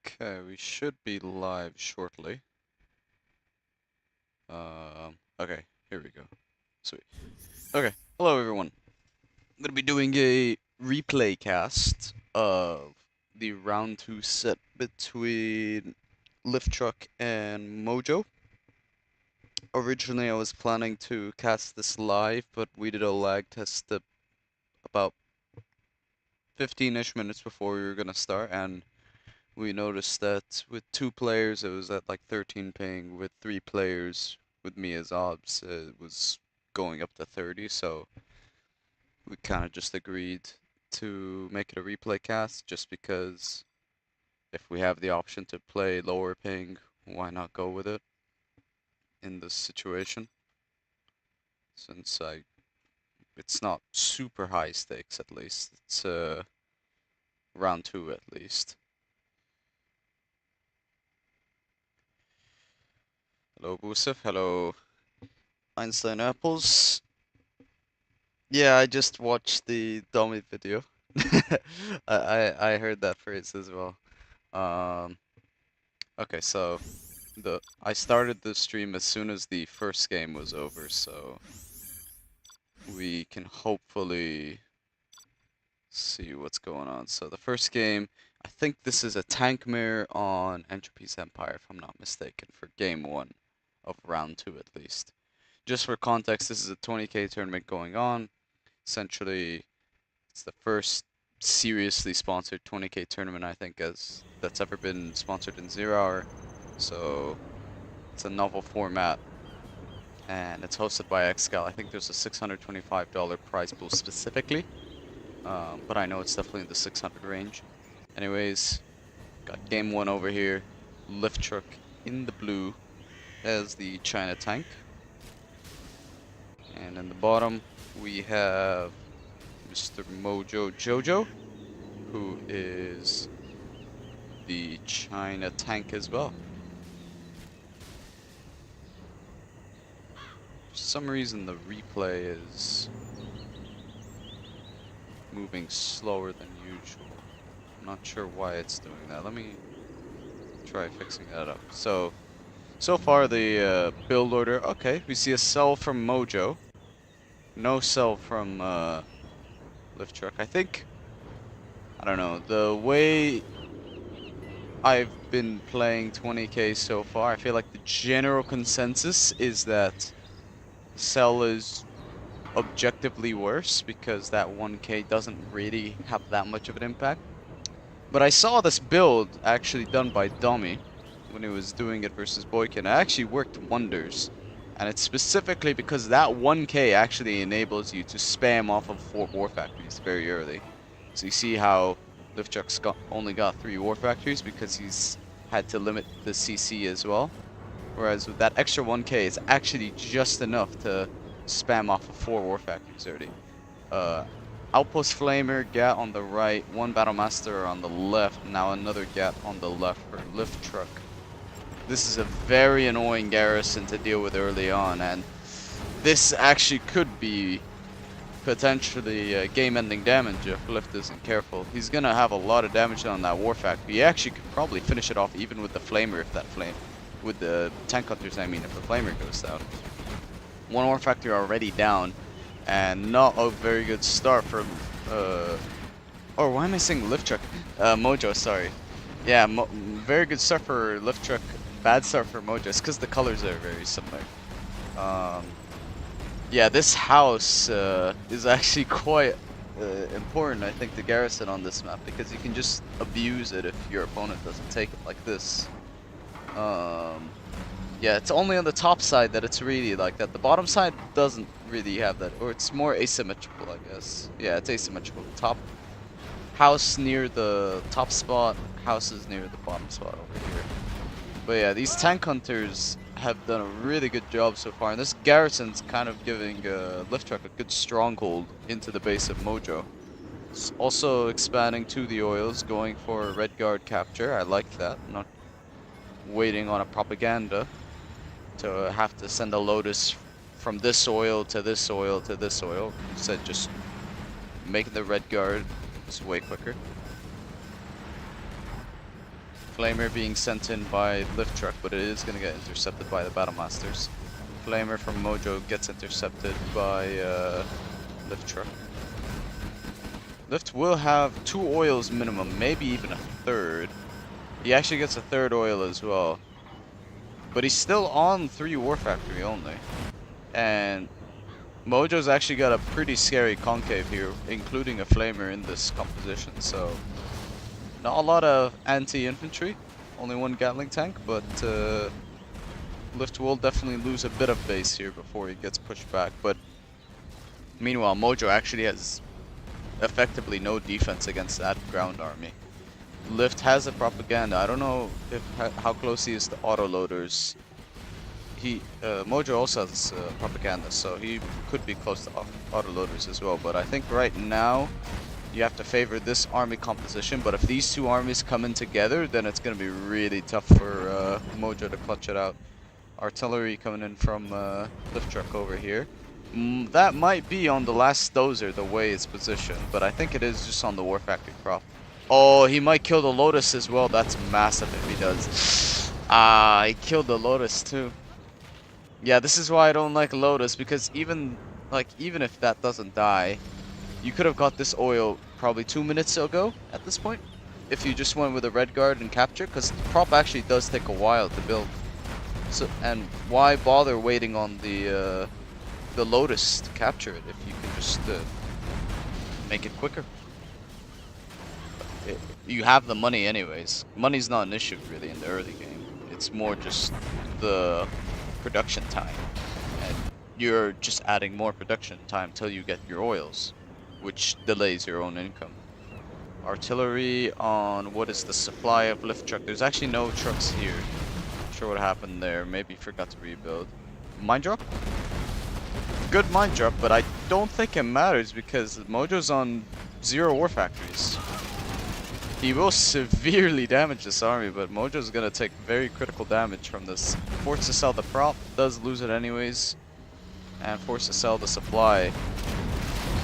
Okay, we should be live shortly. Okay, here we go. Sweet. Okay, hello everyone. I'm gonna be doing a replay cast of the round 2 set between Lift Truck and Mojo. Originally, I was planning to cast this live, but we did a lag test about 15-ish minutes before we were gonna start, and we noticed that with 2 players, it was at like 13 ping. With 3 players, with me as obs, it was going up to 30. So we kind of just agreed to make it a replay cast, just because if we have the option to play lower ping, why not go with it in this situation? Since it's not super high stakes, at least it's round 2 at least. Hello, Busef. Hello, Einstein Apples. Yeah, I just watched the dummy video. I heard that phrase as well. Um, okay, so I started the stream as soon as the first game was over, so we can hopefully see what's going on. So the first game, I think this is a tank mirror on Entropy's Empire, if I'm not mistaken, for game 1 of round 2 at least. Just for context, this is a 20k tournament going on. Essentially, it's the first seriously sponsored 20k tournament I think that's ever been sponsored in 0 Hour. So it's a novel format, and it's hosted by Xcal. I think there's a $625 prize pool specifically, but I know it's definitely in the 600 range. Anyways, got game 1 over here. Lift Truck in the blue as the China tank, and in the bottom we have Mr. Mojo Jojo, who is the China tank as well. For some reason the replay is moving slower than usual. I'm not sure why it's doing that. Let me try fixing that up. So far the build order, okay, we see a cell from Mojo. No cell from Lift Truck. I think, I don't know, the way I've been playing 20k so far, I feel like the general consensus is that Cell is objectively worse because that 1k doesn't really have that much of an impact. But I saw this build actually done by Dummy when he was doing it versus Boykin. It actually worked wonders. And it's specifically because that 1k actually enables you to spam off of 4 war factories very early. So you see how Liftchuck's only got 3 war factories because he's had to limit the CC as well. Whereas with that extra 1k, it's actually just enough to spam off of 4 war factories already. Outpost Flamer, Gat on the right, 1 Battlemaster on the left, now another Gat on the left for Lift Truck. This is a very annoying garrison to deal with early on, and this actually could be potentially game-ending damage if Lift isn't careful. He's gonna have a lot of damage on that war factory. He actually could probably finish it off even with the Flamer if that with the tank hunters, I mean, if the Flamer goes down. 1 war factory already down, and not a very good start for or why am I saying Lift Truck? Mojo, sorry. Yeah, very good start for Lift Truck, bad start for Mojo. It's because the colors are very similar. Yeah, this house is actually quite important, I think, to garrison on this map, because you can just abuse it if your opponent doesn't take it like this. Yeah, it's only on the top side that it's really like that. The bottom side doesn't really have that, or it's more asymmetrical, I guess. Yeah, it's asymmetrical. Top house near the top spot, houses near the bottom spot over here. But yeah, these tank hunters have done a really good job so far, and this garrison's kind of giving Lift Truck a good stronghold into the base of Mojo. It's also expanding to the oils, going for a red guard capture. I like that. Not waiting on a propaganda to have to send a Lotus from this oil to this oil to this oil. Instead, just making the red guard is way quicker. Flamer being sent in by Lift Truck, but it is going to get intercepted by the Battle Masters. Flamer from Mojo gets intercepted by Lift Truck. Lift will have 2 oils minimum, maybe even a third. He actually gets a third oil as well. But he's still on 3 War Factory only. And Mojo's actually got a pretty scary concave here, including a Flamer in this composition, so not a lot of anti-infantry, only 1 Gatling tank, but Lift will definitely lose a bit of base here before he gets pushed back. But meanwhile, Mojo actually has effectively no defense against that ground army. Lift has a propaganda. I don't know if how close he is to autoloaders. Mojo also has propaganda, so he could be close to autoloaders as well. But I think right now you have to favor this army composition. But if these 2 armies come in together, then it's going to be really tough for Mojo to clutch it out. Artillery coming in from Lift Truck over here. That might be on the last dozer the way it's positioned, but I think it is just on the War Factory prop. Oh, he might kill the Lotus as well. That's massive if he does. Ah, he killed the Lotus too. Yeah, this is why I don't like Lotus, because even if that doesn't die, you could have got this oil probably 2 minutes ago at this point, if you just went with a Red Guard and capture, because the prop actually does take a while to build. So, and why bother waiting on the Lotus to capture it if you can just make it quicker? You have the money anyways. Money's not an issue really in the early game. It's more just the production time, and you're just adding more production time till you get your oils, which delays your own income. Artillery on what is the supply of Lift Truck. There's actually no trucks here. Not sure what happened there. Maybe forgot to rebuild. Mine drop? Good mine drop, but I don't think it matters because Mojo's on 0 War Factories. He will severely damage this army, but Mojo's gonna take very critical damage from this. Forced to sell the prop, does lose it anyways, and forced to sell the supply.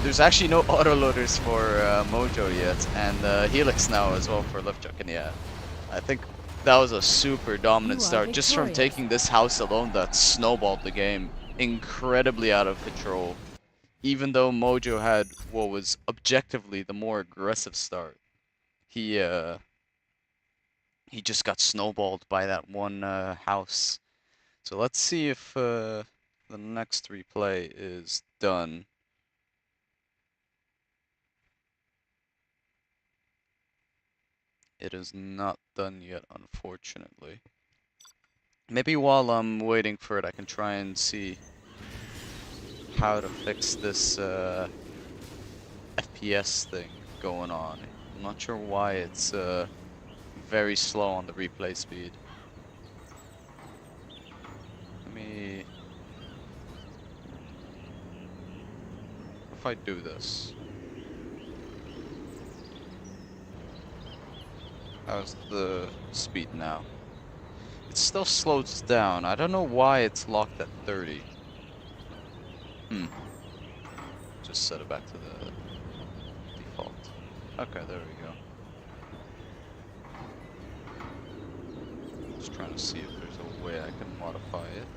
There's actually no autoloaders for Mojo yet, and Helix now as well for Lift Truck, and yeah, I think that was a super dominant start. Just from taking this house alone, that snowballed the game incredibly out of control, even though Mojo had what was objectively the more aggressive start. He just got snowballed by that one house. So let's see if the next replay is done. It is not done yet, unfortunately. Maybe while I'm waiting for it, I can try and see how to fix this FPS thing going on. I'm not sure why it's very slow on the replay speed. Let me... If I do this... How's the speed now? It still slows down. I don't know why it's locked at 30. Just set it back to the default. Okay, there we go. Just trying to see if there's a way I can modify it.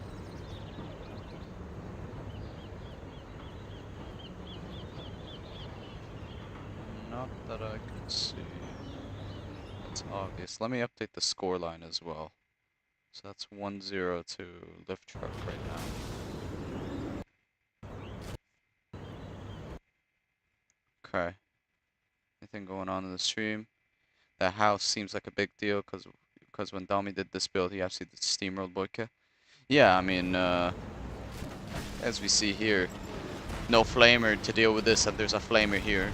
Not that I can see. That's obvious. Let me update the score line as well. So that's 1-0 to Lift Truck right now. Okay. Anything going on in the stream? That house seems like a big deal because when Dami did this build, he actually did steamroll Boyka. Yeah, I mean, as we see here, no flamer to deal with this, and there's a flamer here.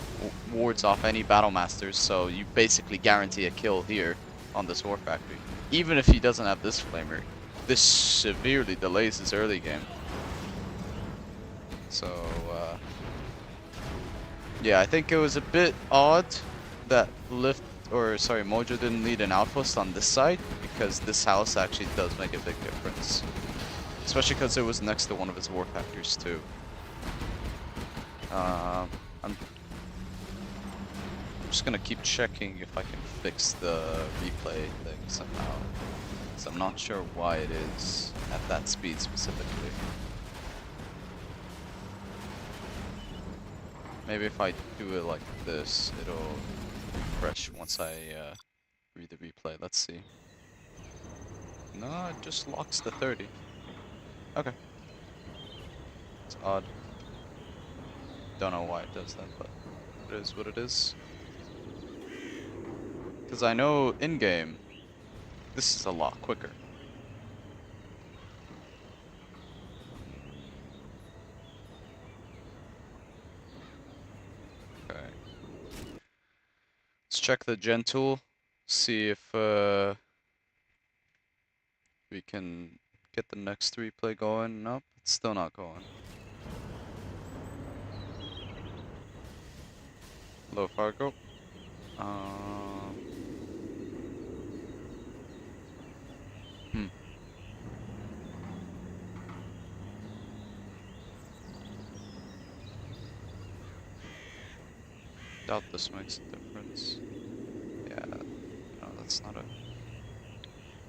Wards off any battle masters, so you basically guarantee a kill here on this War Factory. Even if he doesn't have this flamer, this severely delays his early game. So, yeah, I think it was a bit odd that Mojo didn't lead an outpost on this side, because this house actually does make a big difference. Especially because it was next to one of his War Factories too. I'm just gonna keep checking if I can fix the replay thing somehow. So I'm not sure why it is at that speed specifically. Maybe if I do it like this, it'll refresh once I read the replay. Let's see. No, it just locks the 30. Okay. It's odd. Don't know why it does that, but it is what it is. Because I know in-game, this is a lot quicker. Okay. Let's check the gen tool, see if we can get the next replay going. Nope, it's still not going. Hello, Fargo. Hmm. Doubt this makes a difference. Yeah, no, that's not a...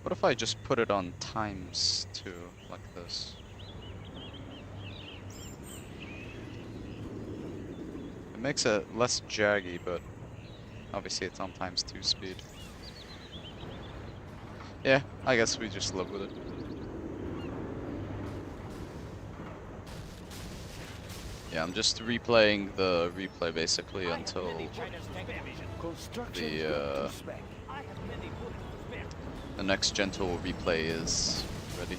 What if I just put it on ×2, like this? It makes it less jaggy, but obviously it's on ×2 speed. Yeah, I guess we just live with it. Yeah, I'm just replaying the replay basically until the next gentle replay is ready.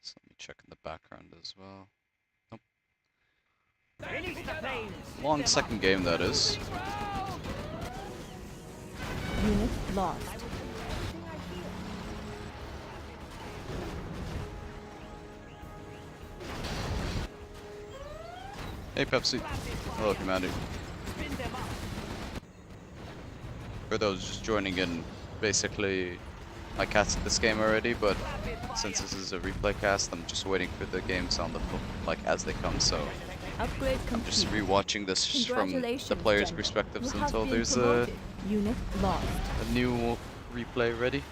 So let me check in the background as well. Nope. Long second game that is. Unit lost. Hey Pepsi. Hello Commander. For those just joining in, basically I casted this game already, but since this is a replay cast, I'm just waiting for the games on the like as they come. So Upgrade I'm just rewatching this from the players' perspectives you until there's a unit lost. new replay ready.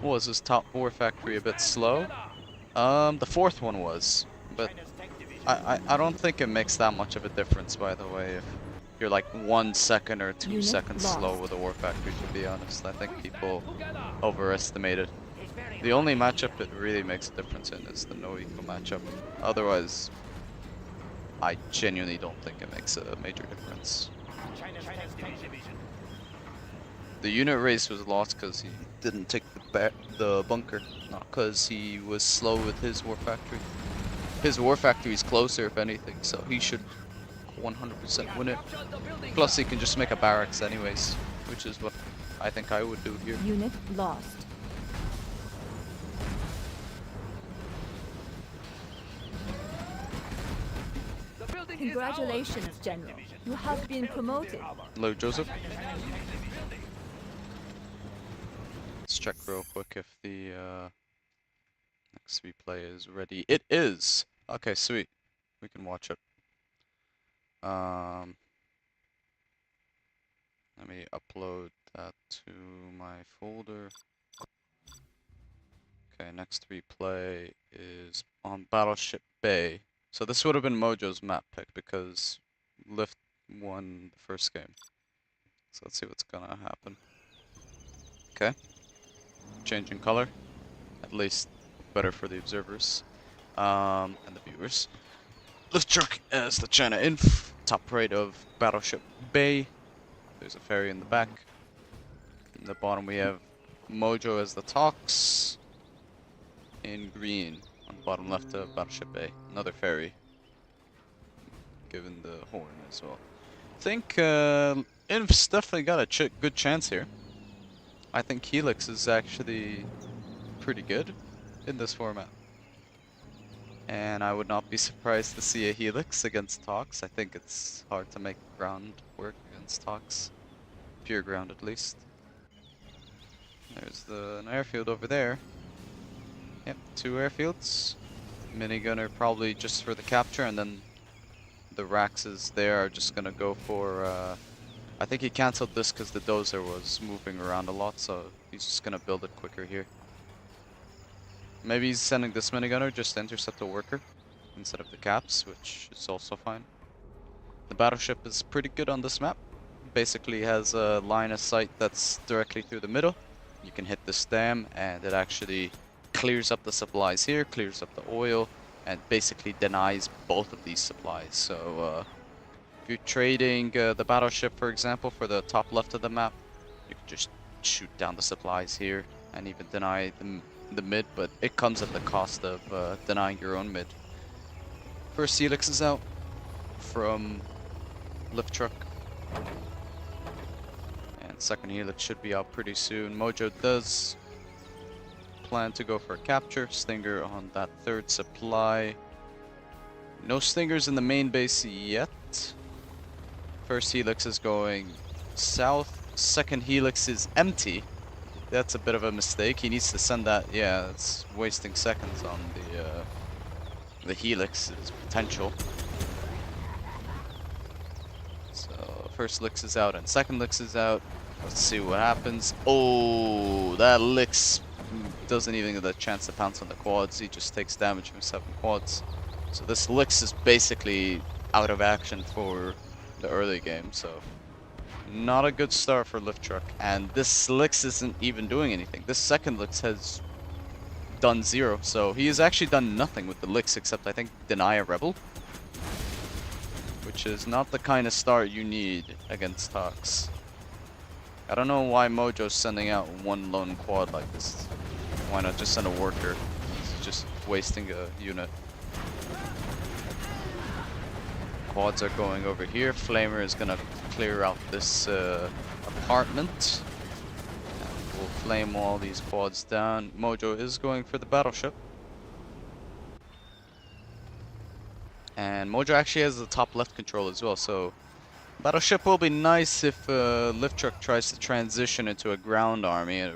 Was this top war factory a bit slow? The fourth one was, but I don't think it makes that much of a difference, by the way, if you're like 1 second or 2 seconds slow with a war factory, to be honest. I think people overestimate it. The only matchup it really makes a difference in is the no-eco matchup. Otherwise, I genuinely don't think it makes a major difference. The unit race was lost because he didn't take the bunker, not because he was slow with his war factory. His war factory is closer, if anything, so he should 100% win it. Plus, he can just make a barracks anyways, which is what I think I would do here. Unit lost. Congratulations, General. You have been promoted. Hello, Joseph. Let's check real quick if the next replay is ready. It is! Okay, sweet. We can watch it. Let me upload that to my folder. Okay, next replay is on Battleship Bay. So this would have been Mojo's map pick because Lift won the first game. So let's see what's gonna happen. Okay. Changing color. At least better for the observers. And the viewers. Lift truck as the China Inf. Top right of Battleship Bay. There's a ferry in the back. In the bottom we have Mojo as the Talks. In green on the bottom left of Battleship Bay. Another ferry. Given the horn as well. I think Inf's definitely got a good chance here. I think Helix is actually pretty good in this format. And I would not be surprised to see a Helix against Talks. I think it's hard to make ground work against Talks. Pure ground at least. There's an airfield over there. Yep, 2 airfields. Minigunner probably just for the capture, and then the Raxes there are just gonna go for, I think he cancelled this because the dozer was moving around a lot, so he's just gonna build it quicker here. Maybe he's sending this minigunner just to intercept the worker instead of the caps, which is also fine. The battleship is pretty good on this map. Basically has a line of sight that's directly through the middle. You can hit this dam and it actually clears up the supplies here, clears up the oil, and basically denies both of these supplies. So if you're trading the battleship, for example, for the top left of the map, you can just shoot down the supplies here and even deny the mid, but it comes at the cost of denying your own mid. First helix is out from lift truck, and second helix should be out pretty soon. Mojo does plan to go for a capture. Stinger on that third supply. No Stingers in the main base yet. First helix is going south. Second helix is empty. That's a bit of a mistake. He needs to send that. Yeah, it's wasting seconds on the helix's potential. So first Lix is out and second Lix is out. Let's see what happens. Oh, that Lix doesn't even get the chance to pounce on the quads. He just takes damage from 7 quads. So this Lix is basically out of action for the early game. So not a good start for lift truck. And this Lix isn't even doing anything. This second Lix has done 0. So he has actually done nothing with the Lix except I think deny a rebel, which is not the kind of start you need against Tox. I don't know why Mojo's sending out one lone quad like this. Why not just send a worker? It's just wasting a unit. Quads are going over here. Flamer is gonna clear out this apartment. And we'll flame all these quads down. Mojo is going for the battleship. And Mojo actually has the top left control as well, so battleship will be nice if lift truck tries to transition into a ground army.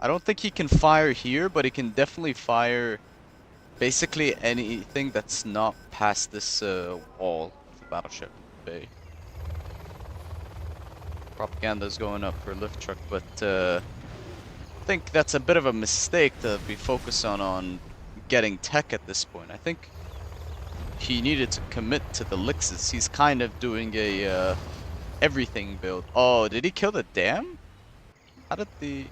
I don't think he can fire here, but he can definitely fire basically anything that's not past this wall of the battleship bay. Propaganda is going up for lift truck, but I think that's a bit of a mistake to be focused on getting tech at this point. I think he needed to commit to the Lixes. He's kind of doing a everything build. Oh, did he kill the dam? How did the...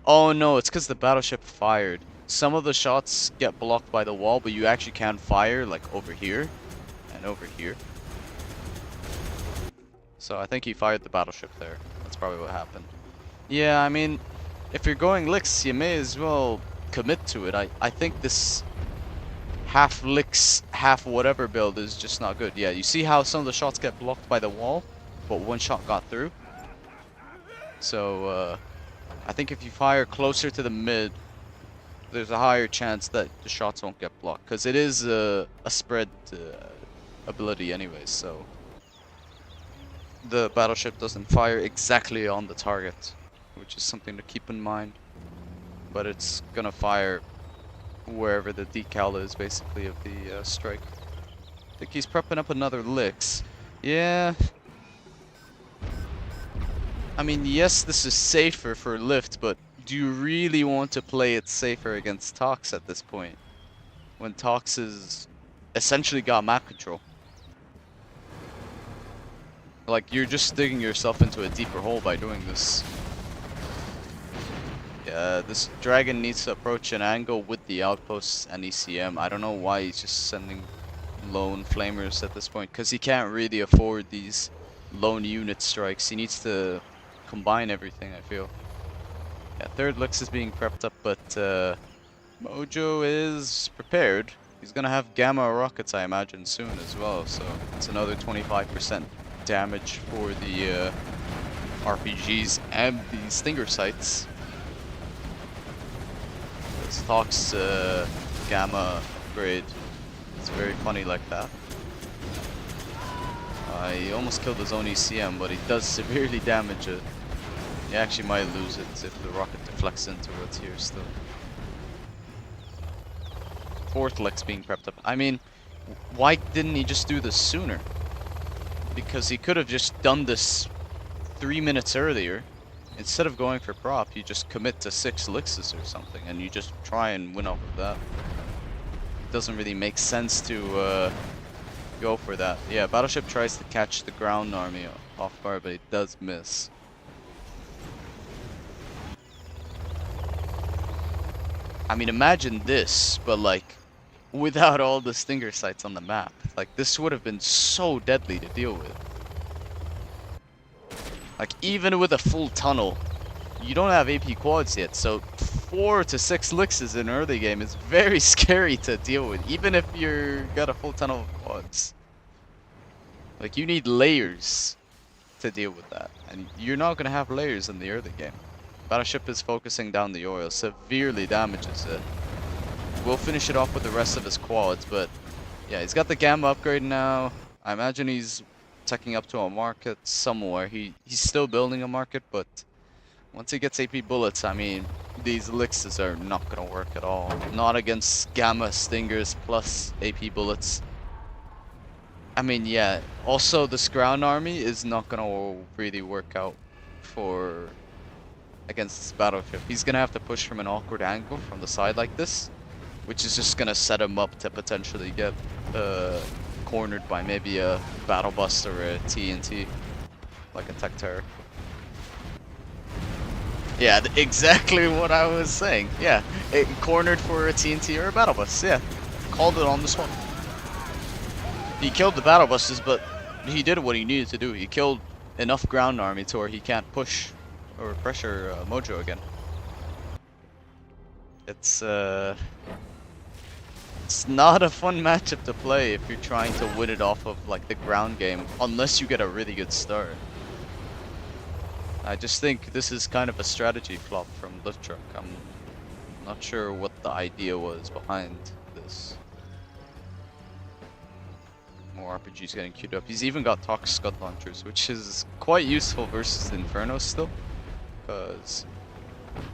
Oh no, it's because the battleship fired. Some of the shots get blocked by the wall, but you actually can fire like over here and over here. So I think he fired the battleship there. That's probably what happened. Yeah, I mean, if you're going Lix, you may as well commit to it. I think this half Lix, half whatever build is just not good. Yeah, you see how some of the shots get blocked by the wall, but one shot got through. So I think if you fire closer to the mid, there's a higher chance that the shots won't get blocked, because it is a spread ability anyways, so the battleship doesn't fire exactly on the target, which is something to keep in mind. But it's gonna fire wherever the decal is, basically, of the strike. I think he's prepping up another Lix. Yeah. I mean, yes, this is safer for lift, but do you really want to play it safer against Tox at this point, when Tox has essentially got map control? Like, you're just digging yourself into a deeper hole by doing this. Yeah, this dragon needs to approach an angle with the outposts and ECM. I don't know why he's just sending lone flamers at this point, because he can't really afford these lone unit strikes. He needs to combine everything, I feel. Yeah, third Lix is being prepped up, but Mojo is prepared. He's gonna have gamma rockets, I imagine, soon as well, so it's another 25% damage for the RPGs and the Stinger sights. This Tox gamma upgrade is very funny like that. He almost killed his own ECM, but he does severely damage it. He actually might lose it if the rocket deflects in towards here still. Fourth Lex being prepped up. I mean, why didn't he just do this sooner? Because he could have just done this 3 minutes earlier. Instead of going for prop, you just commit to 6 Lixes or something, and you just try and win off of that. It doesn't really make sense to go for that. Yeah, Battleship tries to catch the ground army off guard, but it does miss. I mean, imagine this, but like, without all the stinger sites on the map. Like, this would have been so deadly to deal with. Like, even with a full tunnel, you don't have AP quads yet, so 4 to 6 Lixes in early game is very scary to deal with, even if you're got a full tunnel of quads. Like, you need layers to deal with that, and you're not going to have layers in the early game. Battleship is focusing down the oil, severely damages it. We'll finish it off with the rest of his quads, but yeah, he's got the Gamma upgrade now. I imagine he's teching up to a market somewhere. He's still building a market, but once he gets AP bullets, I mean, these Lixes are not going to work at all. Not against Gamma Stingers plus AP bullets. I mean, yeah, also this ground army is not going to really work out for against this battleship. He's going to have to push from an awkward angle from the side like this, which is just going to set him up to potentially get cornered by maybe a battle bus or a TNT, like a tech terror. Yeah, exactly what I was saying. Yeah, cornered for a TNT or a battle bus. Yeah, called it on the spot. He killed the battle buses, but he did what he needed to do. He killed enough ground army to where he can't push or pressure Mojo again. It's not a fun matchup to play if you're trying to win it off of like the ground game, unless you get a really good start. I just think this is kind of a strategy flop from Lift Truck. I'm not sure what the idea was behind this. More RPGs getting queued up. He's even got Tox Scud Launchers, which is quite useful versus the Infernos still, because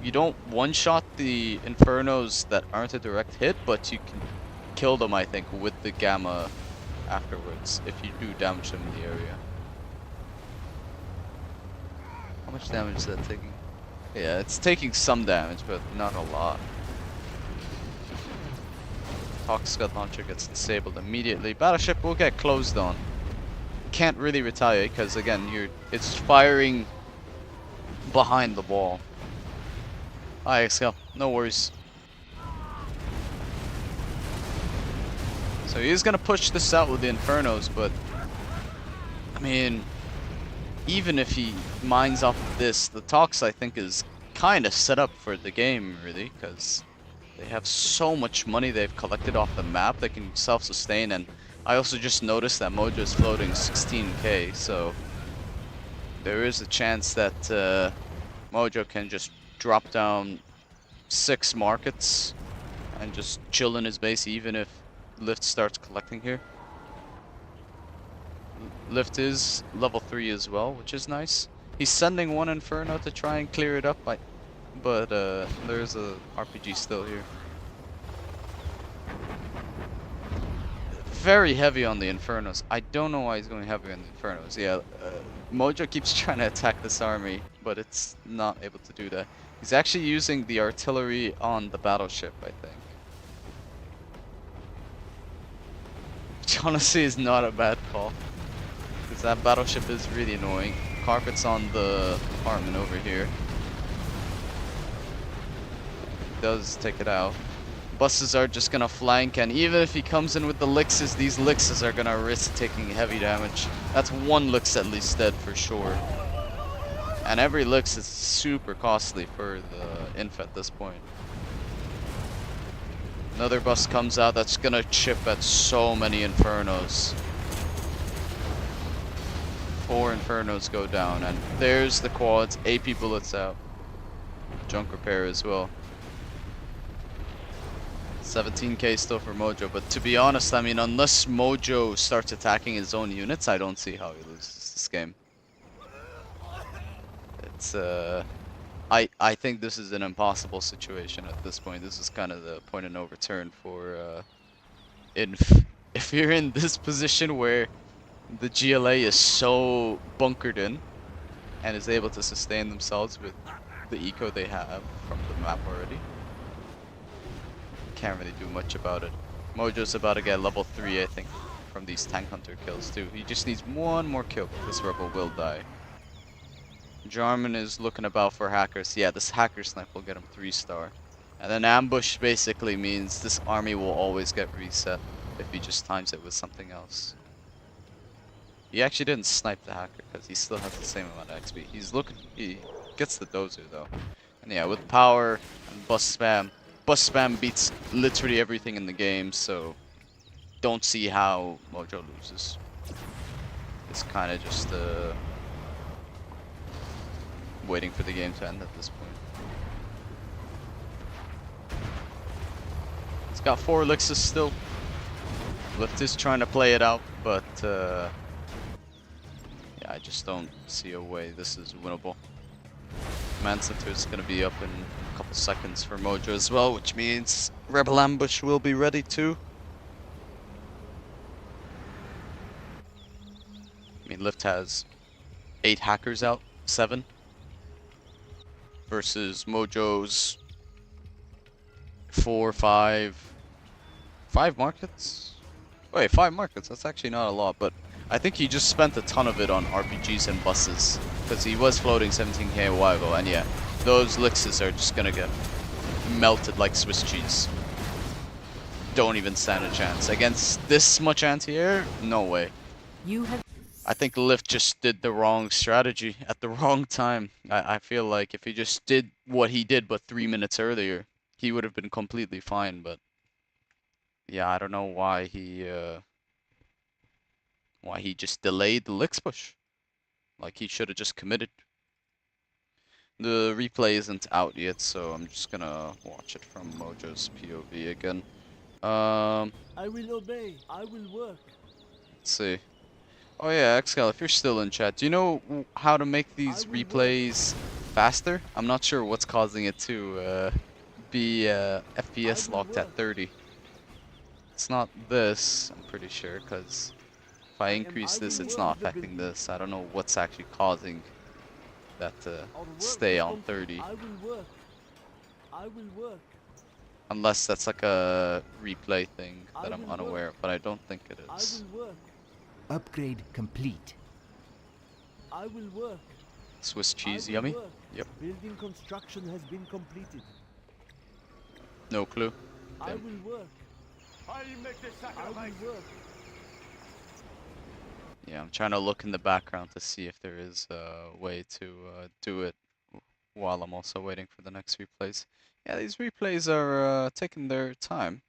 you don't one-shot the Infernos that aren't a direct hit, but you can kill them, I think, with the Gamma afterwards, if you do damage them in the area. How much damage is that taking? Yeah, it's taking some damage, but not a lot. Tox Scud Launcher gets disabled immediately. Battleship will get closed on. Can't really retaliate, because again, it's firing behind the wall. Alright, Excel, no worries. So he's gonna push this out with the Infernos, but I mean, even if he mines off of this, the Tox I think is kind of set up for the game, really, because they have so much money they've collected off the map, they can self-sustain, and I also just noticed that Mojo is floating 16k, so there is a chance that Mojo can just drop down 6 markets and just chill in his base even if Lift starts collecting here. Lift is level 3 as well, which is nice. He's sending one Inferno to try and clear it up, but there's a RPG still here. Very heavy on the Infernos. I don't know why he's going heavy on the Infernos. Yeah, Mojo keeps trying to attack this army, but it's not able to do that. He's actually using the artillery on the battleship, I think. Which honestly is not a bad call, because that battleship is really annoying. Carpet's on the apartment over here. Does take it out. Buses are just gonna flank, and even if he comes in with the Lixes, these Lixes are gonna risk taking heavy damage. That's one Lix at least dead for sure. And every Lix is super costly for the Inf at this point. Another bus comes out that's gonna chip at so many Infernos. 4 Infernos go down, and there's the quads, AP bullets out. Junk repair as well. 17k still for Mojo, but to be honest, I mean, unless Mojo starts attacking his own units, I don't see how he loses this game. It's I think this is an impossible situation at this point. This is kind of the point of no return for if you're in this position where the GLA is so bunkered in and is able to sustain themselves with the eco they have from the map already. Can't really do much about it. Mojo's about to get level 3, I think, from these tank hunter kills too. He just needs one more kill, but this rebel will die. Jarman is looking about for hackers. Yeah, this hacker snipe will get him 3-star. And then ambush basically means this army will always get reset if he just times it with something else. He actually didn't snipe the hacker because he still has the same amount of XP. He gets the dozer though. And yeah, with power and bus spam beats literally everything in the game, so don't see how Mojo loses. It's kind of just waiting for the game to end at this point. It's got 4 elixirs still. Lift is trying to play it out, but yeah, I just don't see a way this is winnable. Command Center is going to be up in a couple seconds for Mojo as well, which means Rebel Ambush will be ready too. I mean, Lift has 8 hackers out, 7. Versus Mojo's 4, 5 markets? Wait, 5 markets, that's actually not a lot, but I think he just spent a ton of it on RPGs and buses, because he was floating 17k a while ago, and yeah, those elixirs are just gonna get melted like Swiss cheese. Don't even stand a chance. Against this much anti-air? No way. You have I think Lift just did the wrong strategy at the wrong time. I feel like if he just did what he did but 3 minutes earlier, he would have been completely fine, but yeah, I don't know why he just delayed the Licks push. Like, he should have just committed. The replay isn't out yet, so I'm just gonna watch it from Mojo's POV again. I will obey. I will work. Let's see. Oh yeah, Excal, if you're still in chat, do you know how to make these replays faster? I'm not sure what's causing it to be FPS locked at 30. It's not this, I'm pretty sure, because if I increase this, it's not affecting this. I don't know what's actually causing that to stay on 30. I will work. I will work. Unless that's like a replay thing that I'm unaware of, but I don't think it I is. will work. Upgrade complete. I will work. Swiss cheese, I will yummy? work. Yep. Building construction has been completed. No clue. I Damn. will work. I will work. Yeah, I'm trying to look in the background to see if there is a way to do it while I'm also waiting for the next replays. Yeah, these replays are taking their time.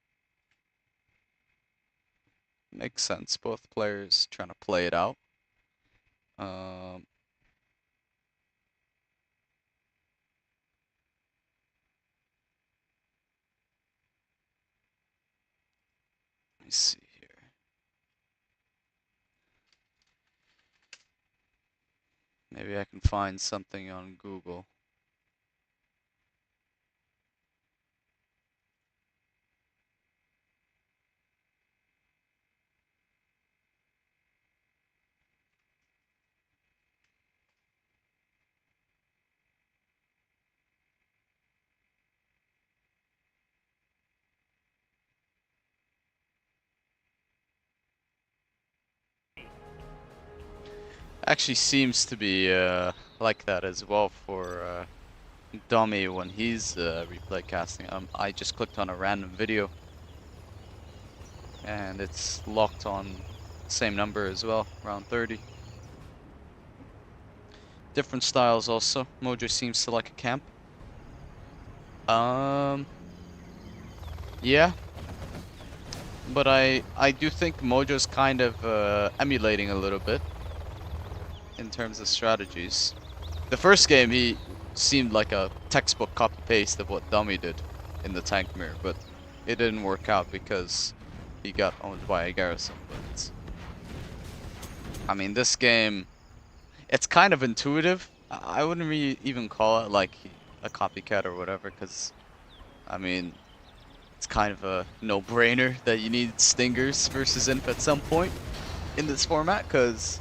Makes sense. Both players trying to play it out. Let me see here. Maybe I can find something on Google. Actually seems to be like that as well for Dummy when he's replay casting. I just clicked on a random video and it's locked on same number as well, around 30. Different styles also. Mojo seems to like a camp. Yeah. But I do think Mojo's kind of emulating a little bit in terms of strategies. The first game he seemed like a textbook copy-paste of what Dummy did in the tank mirror, but it didn't work out because he got owned by a garrison. But I mean, this game, it's kind of intuitive. I wouldn't really even call it like a copycat or whatever, because, I mean, it's kind of a no-brainer that you need Stingers versus Inf at some point in this format, because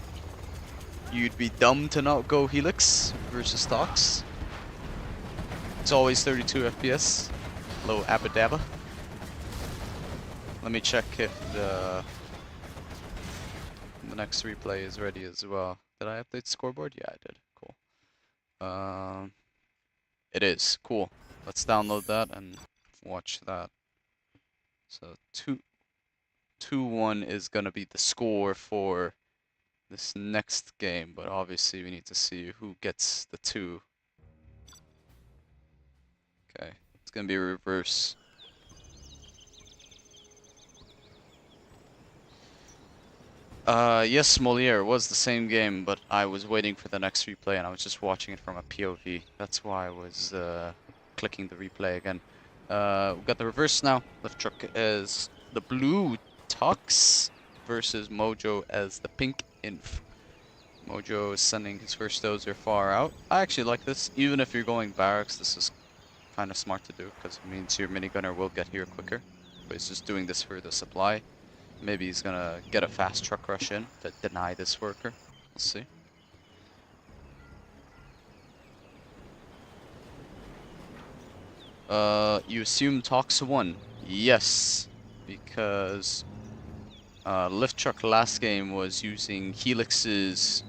you'd be dumb to not go Helix versus Tox. It's always 32 FPS, low Abadabba. Let me check if the next replay is ready as well. Did I update the scoreboard? Yeah, I did. Cool. It is. Cool. Let's download that and watch that. So 2-1 is gonna be the score for this next game, but obviously we need to see who gets the 2. Okay, it's gonna be reverse. Yes, Moliere was the same game, but I was waiting for the next replay and I was just watching it from a POV. That's why I was clicking the replay again. We've got the reverse now. Lift truck as the blue Tux versus Mojo as the pink Inf. Mojo is sending his first dozer far out. I actually like this. Even if you're going barracks, this is kind of smart to do because it means your minigunner will get here quicker. But he's just doing this for the supply. Maybe he's gonna get a fast truck rush in to deny this worker. We'll see. You assume Tox won? Yes, because lift truck last game was using helixes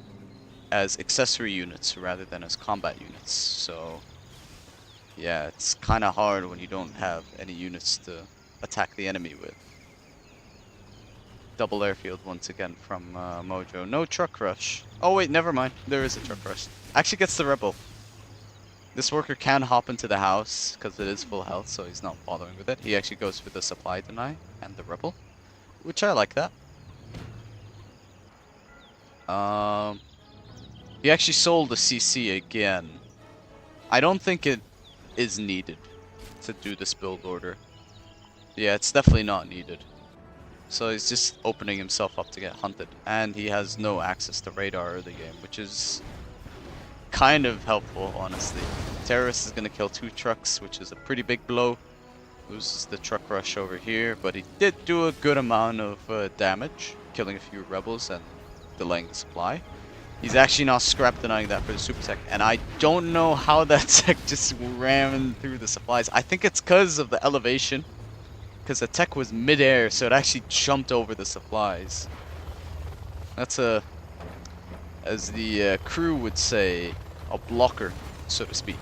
as accessory units rather than as combat units. So yeah, it's kind of hard when you don't have any units to attack the enemy with. Double airfield once again from Mojo. No truck rush. Oh wait, never mind. There is a truck rush. Actually gets the rebel. This worker can hop into the house because it is full health, so he's not bothering with it. He actually goes for the supply deny and the rebel, which I like that. He actually sold the CC again. I don't think it is needed to do this build order. Yeah, it's definitely not needed. So he's just opening himself up to get hunted, and he has no access to radar early game, which is kind of helpful, honestly. Terrorist is going to kill 2 trucks, which is a pretty big blow. Loses the truck rush over here, but he did do a good amount of damage, killing a few rebels and delaying the supply. He's actually not scrap denying that for the super tech, and I don't know how that tech just ran through the supplies. I think it's because of the elevation. Because the tech was mid-air, so it actually jumped over the supplies. That's a, as the crew would say, a blocker, so to speak.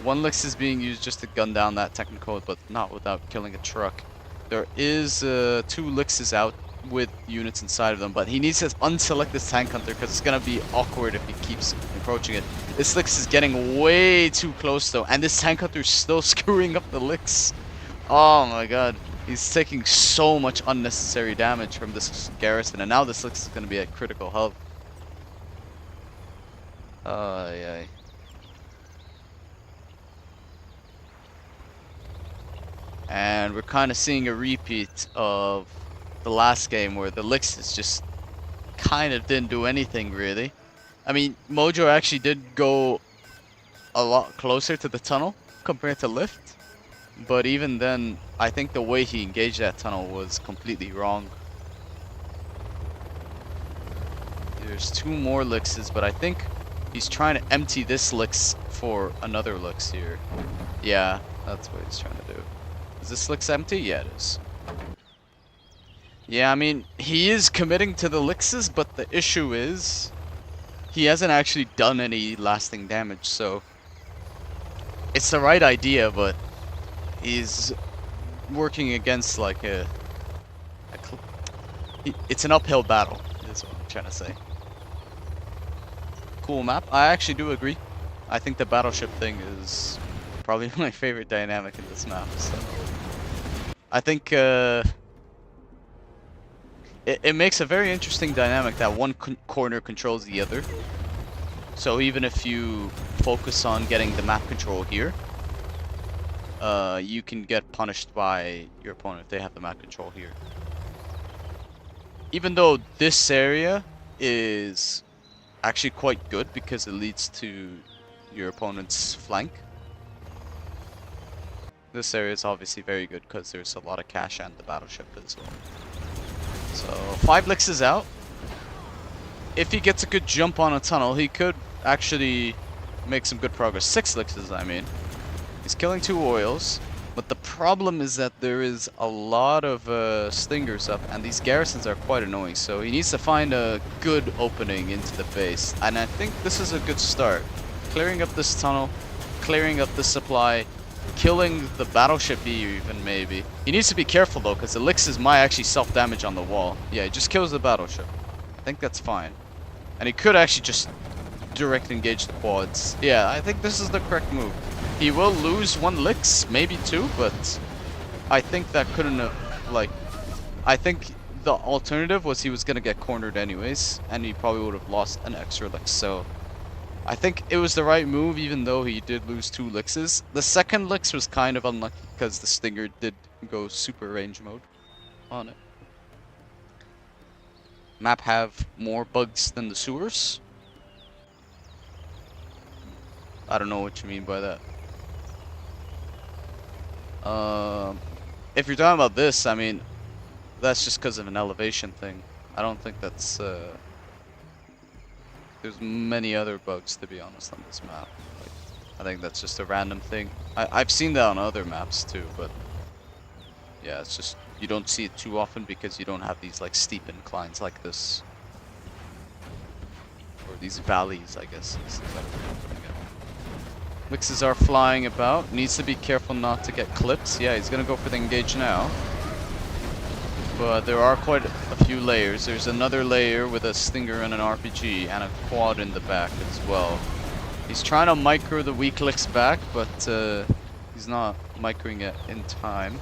1 Lix is being used just to gun down that technical, but not without killing a truck. There is 2 Lixes out with units inside of them, but he needs to unselect this tank hunter because it's going to be awkward if he keeps approaching it. This Lix is getting way too close though, and this tank hunter is still screwing up the Lix. Oh my god, he's taking so much unnecessary damage from this garrison, and now this Lix is going to be at critical health. Yeah. And we're kind of seeing a repeat of the last game where the Lixes just kind of didn't do anything really. I mean, Mojo actually did go a lot closer to the tunnel compared to Lift. But even then, I think the way he engaged that tunnel was completely wrong. There's 2 more Lixes, but I think he's trying to empty this Lix for another Lix here. Yeah, that's what he's trying to do. Is this Lix empty? Yeah, it is. Yeah, I mean, he is committing to the Lixes, but the issue is he hasn't actually done any lasting damage, so it's the right idea, but he's working against like it's an uphill battle, is what I'm trying to say. Cool map. I actually do agree. I think the battleship thing is probably my favorite dynamic in this map. So I think it makes a very interesting dynamic that one corner controls the other. So even if you focus on getting the map control here, you can get punished by your opponent if they have the map control here. Even though this area is actually quite good because it leads to your opponent's flank. This area is obviously very good because there's a lot of cash and the battleship as well. So 5 licks is out. If he gets a good jump on a tunnel, he could actually make some good progress. 6 licks, I mean. He's killing 2 oils. But the problem is that there is a lot of stingers up, and these garrisons are quite annoying. So he needs to find a good opening into the base. And I think this is a good start. Clearing up this tunnel, clearing up the supply, killing the battleship even maybe. He needs to be careful though, because elixirs might actually self-damage on the wall. Yeah, he just kills the battleship. I think that's fine. And he could actually just direct engage the quads. Yeah, I think this is the correct move. He will lose 1 licks, maybe 2, but I think that couldn't have, like, I think the alternative was he was going to get cornered anyways, and he probably would have lost an extra lick. So I think it was the right move, even though he did lose 2 lickses. The second licks was kind of unlucky because the stinger did go super range mode on it. Map have more bugs than the sewers. I don't know what you mean by that. If you're talking about this, I mean, that's just because of an elevation thing. I don't think that's, there's many other bugs, to be honest, on this map. Like, I think that's just a random thing. I've seen that on other maps too, but yeah, it's just, you don't see it too often because you don't have these, like, steep inclines like this. Or these valleys, I guess, is the better way of putting it. Mixes are flying about. Needs to be careful not to get clipped. Yeah, he's gonna go for the engage now. But there are quite a few layers. There's another layer with a stinger and an RPG and a quad in the back as well. He's trying to micro the weak licks back, but he's not microing it in time.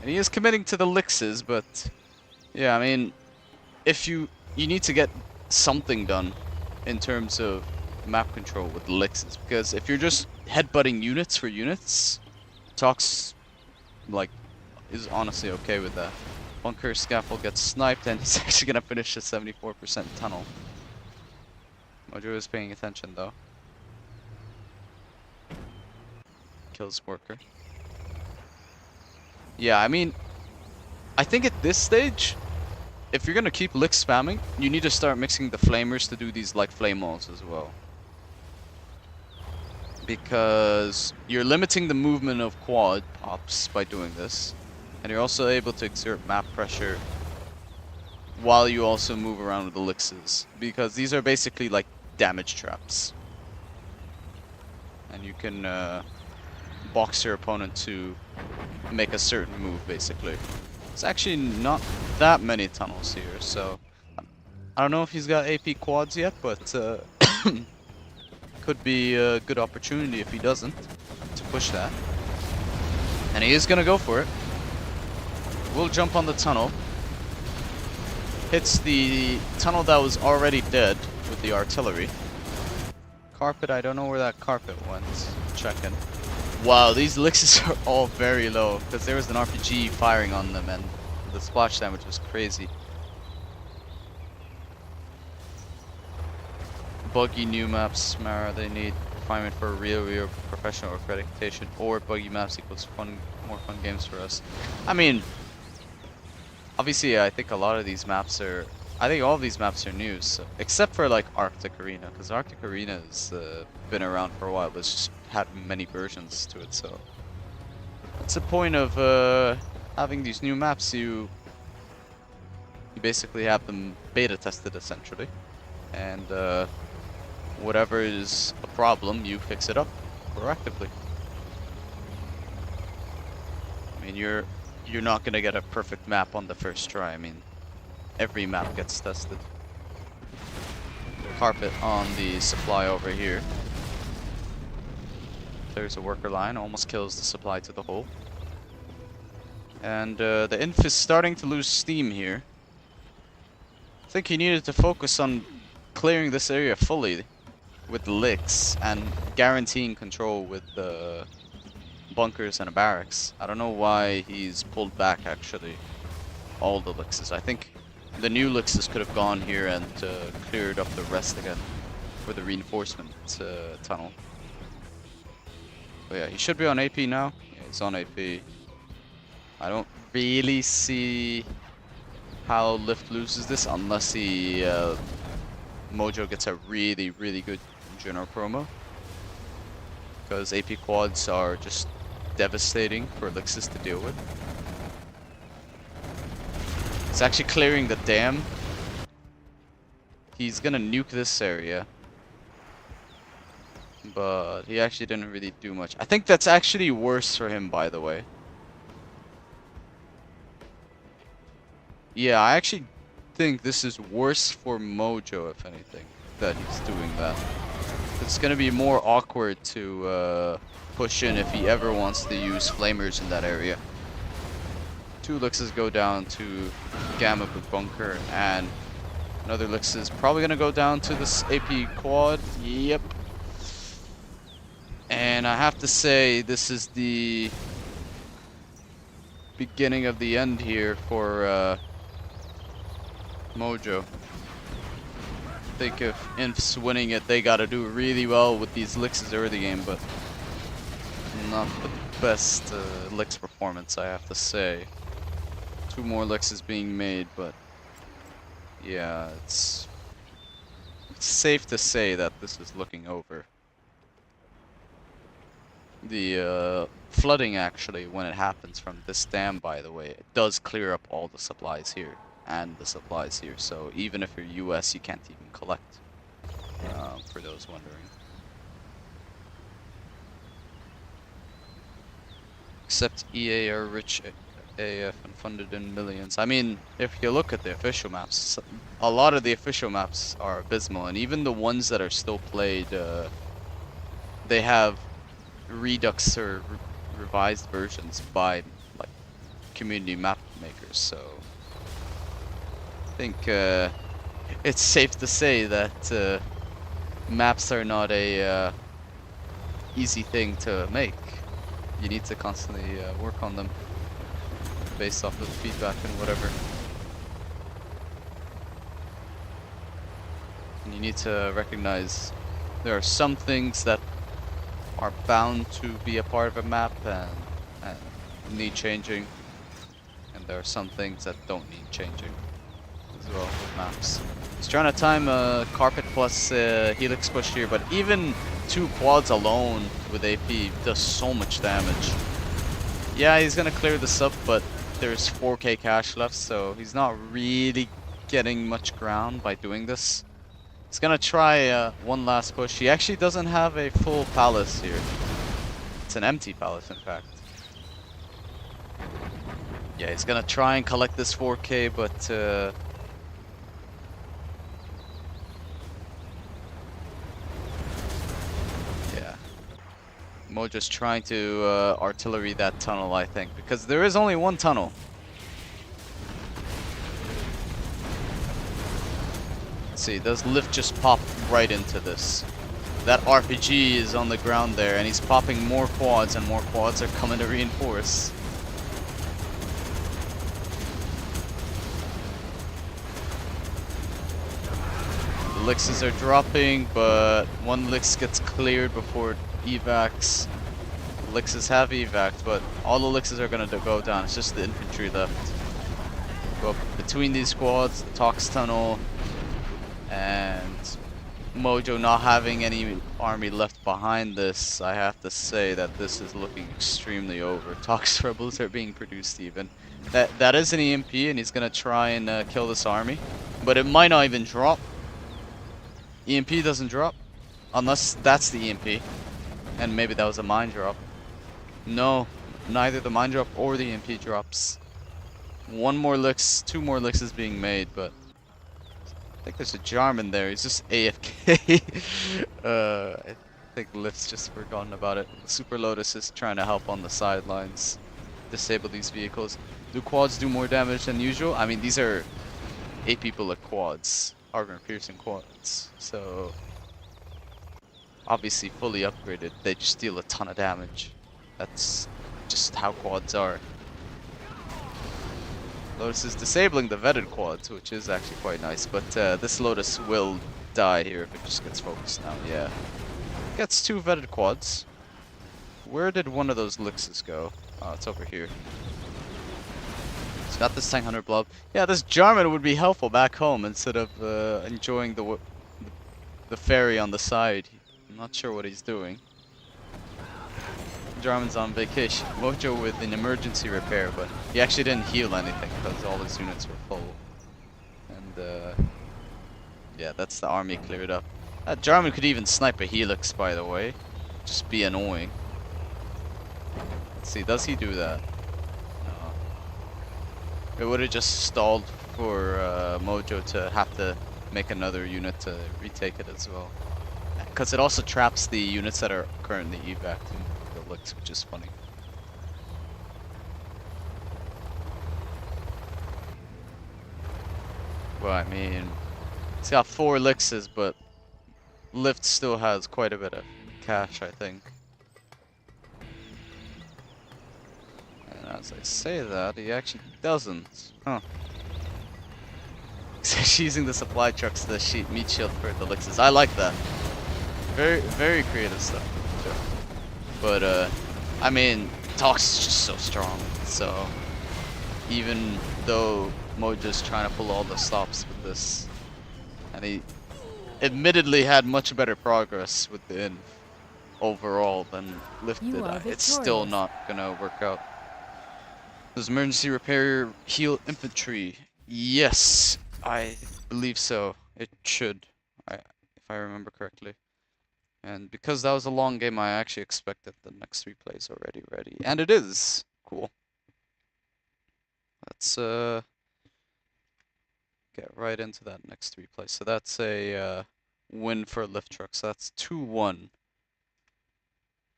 And he is committing to the lickses, but yeah, I mean, if you need to get something done in terms of map control with lickses, because if you're just headbutting units for units, Tox like is honestly okay with that. Bunker scaffold gets sniped and he's actually gonna finish a 74% tunnel. Mojo is paying attention though. Kills worker. Yeah, I mean, I think at this stage, if you're gonna keep lick spamming, you need to start mixing the flamers to do these like flame walls as well. Because you're limiting the movement of quad pops by doing this. And you're also able to exert map pressure while you also move around with the elixirs. Because these are basically like damage traps. And you can box your opponent to make a certain move basically. It's actually not that many tunnels here, so I don't know if he's got AP quads yet, but could be a good opportunity if he doesn't to push that. And he is gonna go for it. Will jump on the tunnel. Hits the tunnel that was already dead with the artillery. Carpet, I don't know where that carpet went. Checking. Wow, these elixirs are all very low because there was an RPG firing on them and the splash damage was crazy. Buggy new maps, Mara, they need refinement for real professional accreditation, or buggy maps equals more fun games for us. I mean, obviously I think a lot of these maps are, I think all of these maps are new, so, except for like Arctic Arena, because Arctic Arena has been around for a while, but it's just had many versions to it, so that's the point of having these new maps. You basically have them beta tested essentially, and whatever is a problem, you fix it up proactively. I mean, you're not gonna get a perfect map on the first try. I mean, every map gets tested. Carpet on the supply over here. There's a worker line, almost kills the supply to the hole. And the inf is starting to lose steam here. I think he needed to focus on clearing this area fully with licks and guaranteeing control with the bunkers and a barracks. I don't know why he's pulled back actually all the lixes. I think the new lixes could have gone here and cleared up the rest again for the reinforcement tunnel. But yeah, he should be on AP now. He's on AP. I don't really see how Lift loses this unless he Mojo gets a really, really good general promo. Because AP quads are just devastating for Elixis to deal with. It's actually clearing the dam. He's gonna nuke this area. But he actually didn't really do much. I think that's actually worse for him, by the way. Yeah, I actually think this is worse for Mojo, if anything, that he's doing that. It's gonna be more awkward to push in if he ever wants to use flamers in that area. 2 Elixis go down to Gamma Bunker, and another Elixis is probably gonna go down to this AP quad. Yep. And I have to say, this is the beginning of the end here for Mojo. I think if Inf's winning it, they gotta do really well with these Elixis early game, but not the best Elix performance, I have to say. 2 more Elixis being made, but yeah, it's safe to say that this is looking over. The flooding, actually, when it happens from this dam, by the way, it does clear up all the supplies here and the supplies here. So even if you're US, you can't even collect, for those wondering. Except EA are rich AF and funded in millions. I mean, if you look at the official maps, a lot of the official maps are abysmal, and even the ones that are still played, they have redux or revised versions by like community map makers. So I think it's safe to say that maps are not a easy thing to make. You need to constantly work on them based off of the feedback and whatever. And you need to recognize there are some things that are bound to be a part of a map and need changing, and there are some things that don't need changing as well with maps. He's trying to time a carpet plus helix push here, but even 2 quads alone with AP does so much damage. Yeah, he's gonna clear the sub, but there's 4k cash left, so he's not really getting much ground by doing this. He's gonna try one last push. He actually doesn't have a full palace here. It's an empty palace, in fact. Yeah, he's gonna try and collect this 4k, but yeah. Mojo's trying to artillery that tunnel, I think, because there is only one tunnel. See, does Lift just pop right into this? That RPG is on the ground there, and he's popping more quads, and more quads are coming to reinforce. The Elixis are dropping, but one Elix gets cleared before evacs. Elixis have evac, but all the Elixis are gonna go down. It's just the infantry left. Go between these squads, the Tox tunnel, and Mojo not having any army left behind this. I have to say that this is looking extremely over. Tox rebels are being produced even. That is an EMP, and he's gonna try and kill this army, but it might not even drop. EMP doesn't drop unless that's the EMP, and maybe that was a mine drop. No, neither the mine drop or the EMP drops. 1 more licks, 2 more licks is being made, but I think there's a Jarman there. He's just AFK. I think Lift's just forgotten about it. Super Lotus is trying to help on the sidelines, disable these vehicles. Do quads do more damage than usual? I mean, these are 8 bullet quads, armor piercing quads. So obviously fully upgraded, they just deal a ton of damage. That's just how quads are. Lotus is disabling the vetted quads, which is actually quite nice, but this Lotus will die here if it just gets focused now. Yeah. Gets 2 vetted quads. Where did one of those Elixis go? Oh, it's over here. It's got this tank hunter blob. Yeah, this Jarman would be helpful back home instead of enjoying the ferry on the side. I'm not sure what he's doing. Jarman's on vacation. Mojo with an emergency repair, but he actually didn't heal anything because all his units were full. And yeah, that's the army cleared up. Jarman could even snipe a helix, by the way. Just be annoying. Let's see, does he do that? No. It would have just stalled for Mojo to have to make another unit to retake it as well. Because it also traps the units that are currently evac'd in the licks, which is funny. Well, I mean, it's got 4 elixes, but Lift still has quite a bit of cash, I think. And as I say that, he actually doesn't. Huh. He's using the supply trucks to meat shield for the elixes. I like that. Very, very creative stuff. Sure. But, I mean, Tox is just so strong. So, even though Mojo's trying to pull all the stops with this, and he admittedly had much better progress with the inf overall than Lift did, it's still not gonna work out. Does emergency repair heal infantry? Yes, I believe so. It should, if I remember correctly. And because that was a long game, I actually expected the next 3 plays already ready. And it is! Cool. Let's get right into that next 3 plays. So that's a win for Lift Trucks. That's 2-1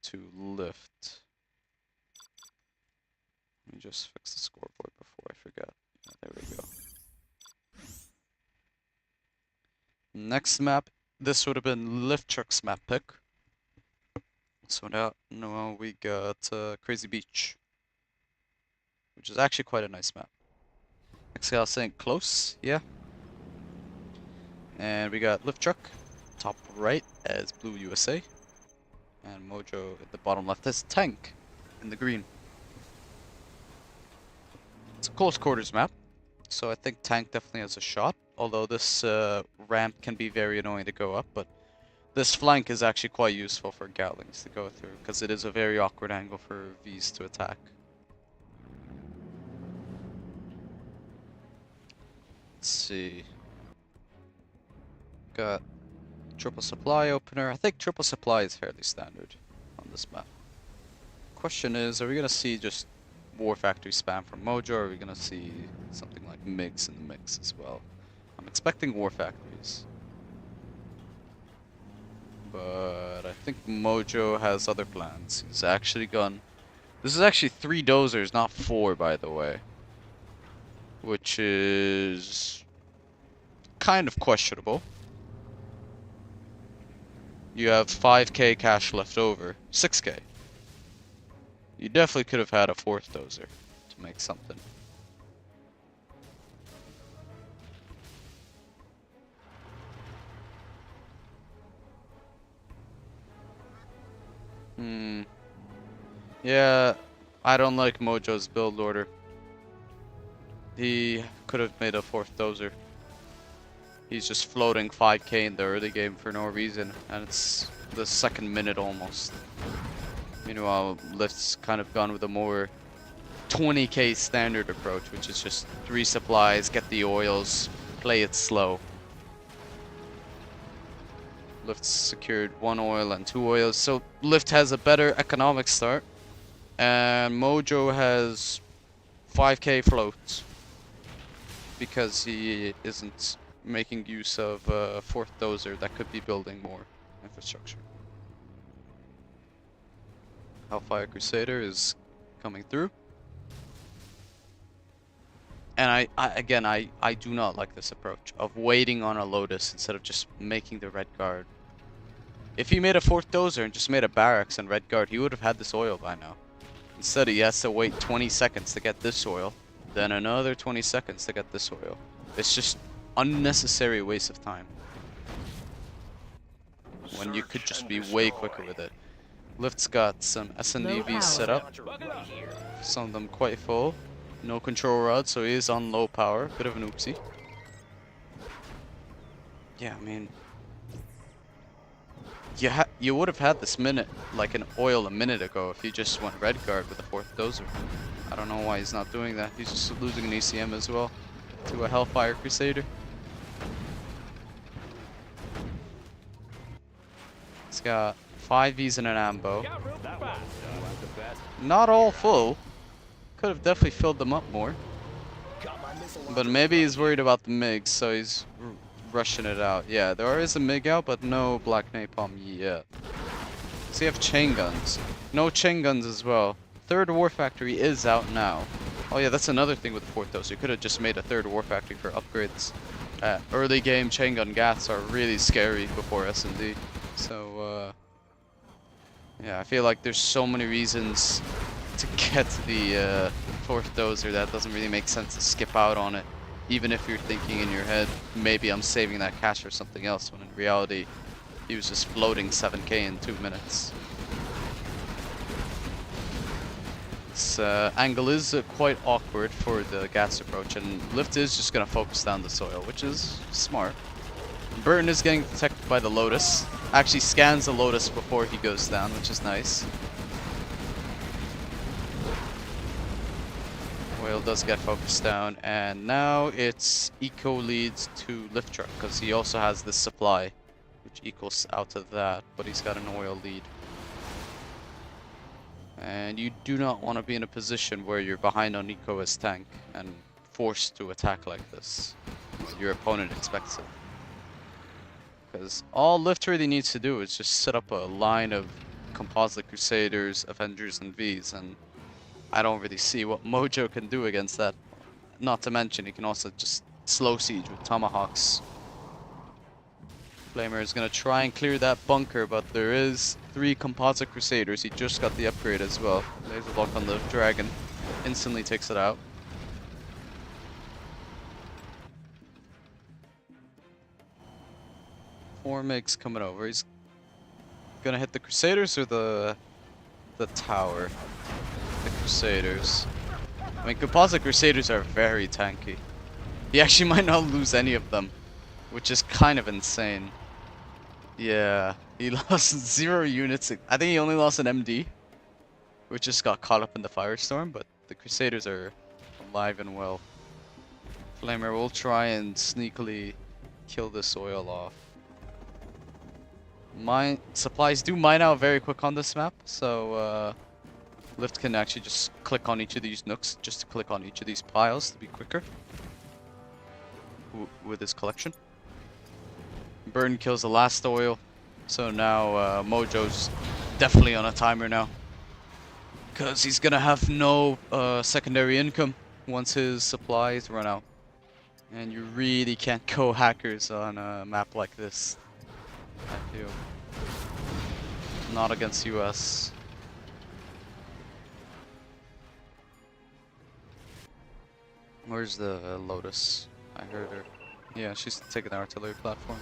to Lift. Let me just fix the scoreboard before I forget. Yeah, there we go. Next map, this would have been Lift Truck's map pick. So now we got Crazy Beach, which is actually quite a nice map. Actually, I was saying close, yeah. And we got Lift Truck, top right as Blue USA, and Mojo at the bottom left as Tank in the green. It's a close quarters map, so I think Tank definitely has a shot, although this ramp can be very annoying to go up, but this flank is actually quite useful for Gatlings to go through, because it is a very awkward angle for Vs to attack. Let's see. Got triple supply opener. I think triple supply is fairly standard on this map. Question is, are we gonna see just War Factory spam from Mojo, or are we gonna see something like MiGs in the mix as well? I'm expecting War Factories, but I think Mojo has other plans. He's actually gone. This is actually 3 dozers, not 4, by the way, which is kind of questionable. You have 5k cash left over, 6k. You definitely could have had a 4th dozer to make something. Yeah, I don't like Mojo's build order. He could have made a 4th dozer. He's just floating 5k in the early game for no reason, and it's the 2nd minute almost. Meanwhile, Lift's kind of gone with a more 20k standard approach, which is just 3 supplies, get the oils, play it slow. Lift's secured 1 oil and 2 oils, so Lift has a better economic start, and Mojo has 5k floats because he isn't making use of a 4th dozer that could be building more infrastructure. Hellfire Crusader is coming through. And I do not like this approach of waiting on a Lotus instead of just making the Red Guard. If he made a 4th dozer and just made a barracks and Red Guard, he would have had this oil by now. Instead, he has to wait 20 seconds to get this oil, then another 20 seconds to get this oil. It's just unnecessary waste of time, when you could just be way quicker with it. Lift's got some SNDVs set up Some of them quite full. No control rod, so he is on low power. Bit of an oopsie. Yeah, I mean, you would have had this minute like an oil a minute ago if you just went red guard with the 4th dozer. I don't know why he's not doing that. He's just losing an ECM as well to a Hellfire Crusader. He's got 5 Vs and an ambo. Not all full. Could have definitely filled them up more. But maybe he's worried about the MiGs, so he's rushing it out. Yeah, there is a MiG out, but no Black Napalm yet. So you have chain guns. No chain guns as well. 3rd War Factory is out now. Oh yeah, that's another thing with the 4th dose. You could have just made a 3rd War Factory for upgrades. Early game chain gun gats are really scary before S&D. So, yeah, I feel like there's so many reasons to get the 4th dozer that doesn't really make sense to skip out on it. Even if you're thinking in your head, maybe I'm saving that cash for something else, when in reality, he was just floating 7k in 2 minutes. This angle is quite awkward for the gas approach, and Lift is just going to focus down the soil, which is smart. Burton is getting detected by the Lotus. Actually scans the Lotus before he goes down, which is nice. Oil does get focused down, and now it's eco leads to Lift Truck, because he also has this supply, which equals out to that, but he's got an oil lead. And you do not want to be in a position where you're behind on eco as tank and forced to attack like this. Your opponent expects it. Because all Lift really needs to do is just set up a line of Composite Crusaders, Avengers, and Vs, and I don't really see what Mojo can do against that. Not to mention, he can also just slow siege with Tomahawks. Flamer is going to try and clear that bunker, but there is 3 Composite Crusaders. He just got the upgrade as well. Laser lock on the Dragon. Instantly takes it out. Four MiGs coming over. He's going to hit the Crusaders or the tower? The Crusaders. I mean, Composite Crusaders are very tanky. He actually might not lose any of them, which is kind of insane. Yeah, he lost 0 units. I think he only lost an MD, which just got caught up in the firestorm, but the Crusaders are alive and well. Flamer will try and sneakily kill this oil off. Mine supplies do mine out very quick on this map, so Lift can actually just click on each of these nooks, just to click on each of these piles to be quicker with his collection. Burn kills the last oil, so now Mojo's definitely on a timer now, because he's gonna have no secondary income once his supplies run out, and you really can't go hackers on a map like this. I feel not against US. Where's the Lotus? I heard her. Yeah, she's taking the artillery platform.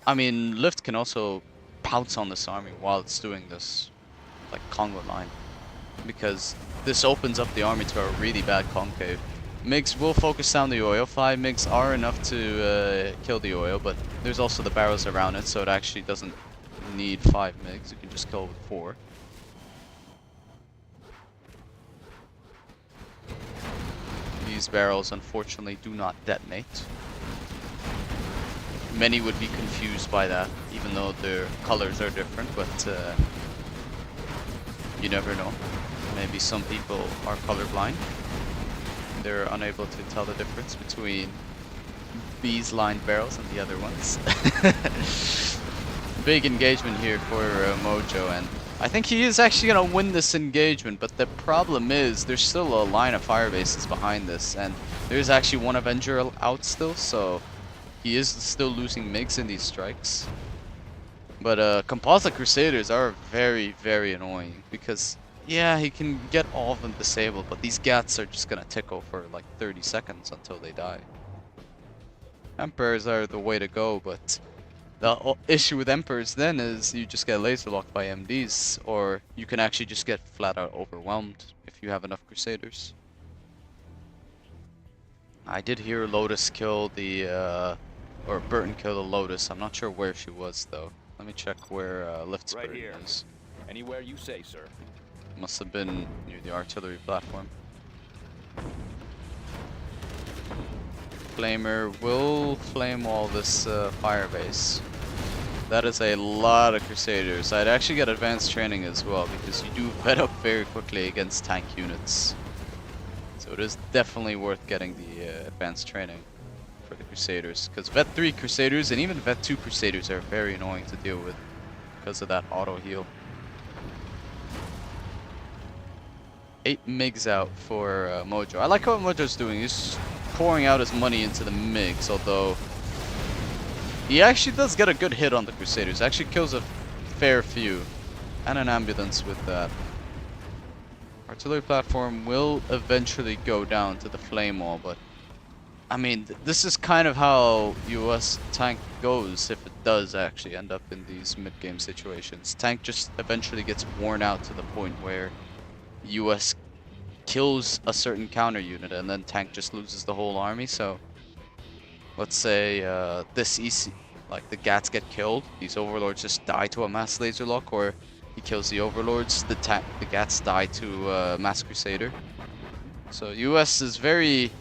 I mean, Lift can also pounce on this army while it's doing this, like Congo line, because this opens up the army to a really bad concave. MiGs will focus down the oil. 5 MiGs are enough to kill the oil, but there's also the barrels around it, so it actually doesn't need 5 MiGs. You can just kill with 4. These barrels unfortunately do not detonate. Many would be confused by that, even though their colors are different, but you never know. Maybe some people are colorblind. They're unable to tell the difference between these lined barrels and the other ones. Big engagement here for Mojo, and I think he is actually going to win this engagement, but the problem is there's still a line of fire bases behind this, and there's actually one Avenger out still, so he is still losing MiGs in these strikes. But Composite Crusaders are very, very annoying, because yeah, he can get all of them disabled, but these Gats are just going to tickle for like 30 seconds until they die. Emperors are the way to go, but issue with Emperors then is you just get laser locked by MDs, or you can actually just get flat out overwhelmed if you have enough Crusaders. I did hear Lotus kill the, or Burton kill the Lotus. I'm not sure where she was though. Let me check where Lift's Right Burton here. is. Anywhere you say, sir. Must have been near the artillery platform. Flamer will flame all this fire base. That is a lot of Crusaders. I'd actually get advanced training as well because you do vet up very quickly against tank units. So it is definitely worth getting the advanced training for the Crusaders, because Vet 3 Crusaders and even Vet 2 Crusaders are very annoying to deal with because of that auto heal. 8 MiGs out for Mojo. I like what Mojo's doing. He's pouring out his money into the MiGs, although he actually does get a good hit on the Crusaders. Actually kills a fair few, and an ambulance with that. Artillery platform will eventually go down to the flame wall, but I mean, this is kind of how US tank goes if it does actually end up in these mid-game situations. Tank just eventually gets worn out to the point where US kills a certain counter unit and then tank just loses the whole army. So let's say this EC, like the Gats get killed, these overlords just die to a mass laser lock, or he kills the overlords, the Gats die to mass crusader. So US is very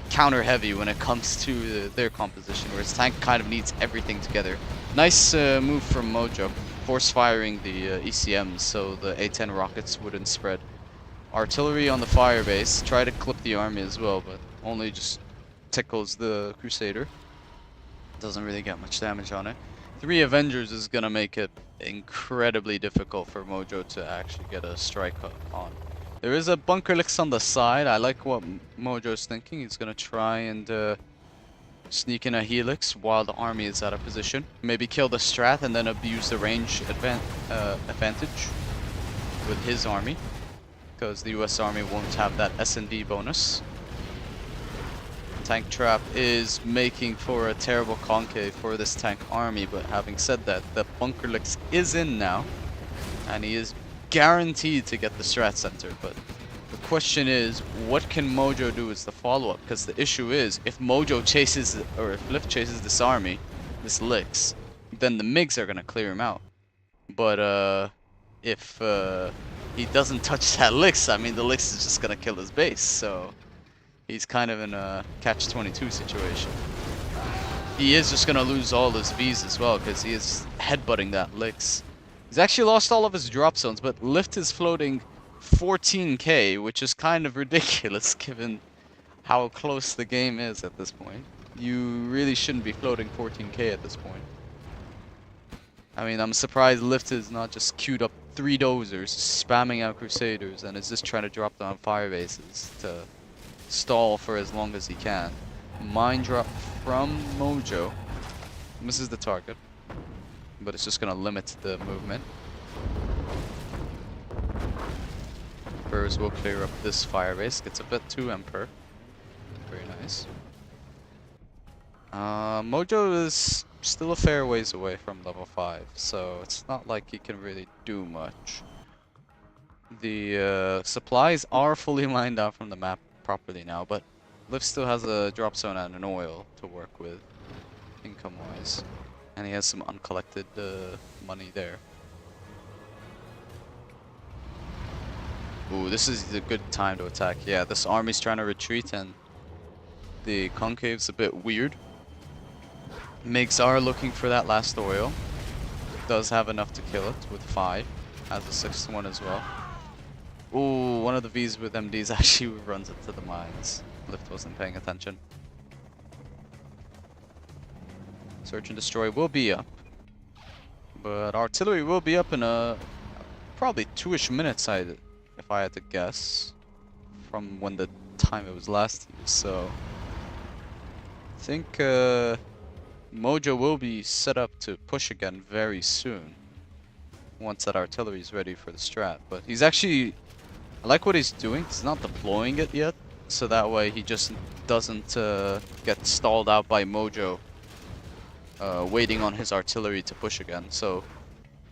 counter heavy when it comes to their composition, whereas tank kind of needs everything together. Nice move from Mojo, force firing the ECMs so the A-10 rockets wouldn't spread. Artillery on the fire base, try to clip the army as well, but only just tickles the Crusader. Doesn't really get much damage on it. 3 Avengers is gonna make it incredibly difficult for Mojo to actually get a strike on. There is a bunker licks on the side. I like what Mojo's thinking. He's gonna try and sneak in a helix while the army is out of position. Maybe kill the strat and then abuse the range advantage with his army, because the US army won't have that S&D bonus. Tank trap is making for a terrible concave for this tank army, but having said that, the bunker licks is in now, and he is guaranteed to get the strat center. But the question is, what can Mojo do as the follow-up? Because the issue is, if Mojo chases, or if Lift chases this army, this licks, then the MiGs are gonna clear him out. But if he doesn't touch that licks, I mean the licks is just gonna kill his base. So he's kind of in a catch-22 situation. He is just gonna lose all his Vs as well, because he is headbutting that licks. He's actually lost all of his drop zones, but Lift is floating 14k, which is kind of ridiculous given how close the game is at this point. You really shouldn't be floating 14k at this point. I mean, I'm surprised Lift is not just queued up 3 dozers, spamming out Crusaders, and is just trying to drop down fire bases to stall for as long as he can. Mine drop from Mojo. Misses the target, but it's just going to limit the movement. Emperors will clear up this firebase. Gets a bit to Emperor. Very nice. Mojo is still a fair ways away from level 5, so it's not like he can really do much. The supplies are fully lined out from the map properly now, but Liv still has a drop zone and an oil to work with, income-wise. And he has some uncollected money there. Ooh, this is a good time to attack. Yeah, this army's trying to retreat and the concave's a bit weird. MiGs are looking for that last oil. Does have enough to kill it with 5. Has a 6th one as well. Ooh, one of the Vs with MDs actually runs into the mines. Lift wasn't paying attention. Search and destroy will be up, but artillery will be up in probably 2-ish minutes, if I had to guess, from when the time it was last used. So I think Mojo will be set up to push again very soon once that artillery is ready for the strat. But he's actually, I like what he's doing. He's not deploying it yet, so that way he just doesn't get stalled out by Mojo waiting on his artillery to push again. So,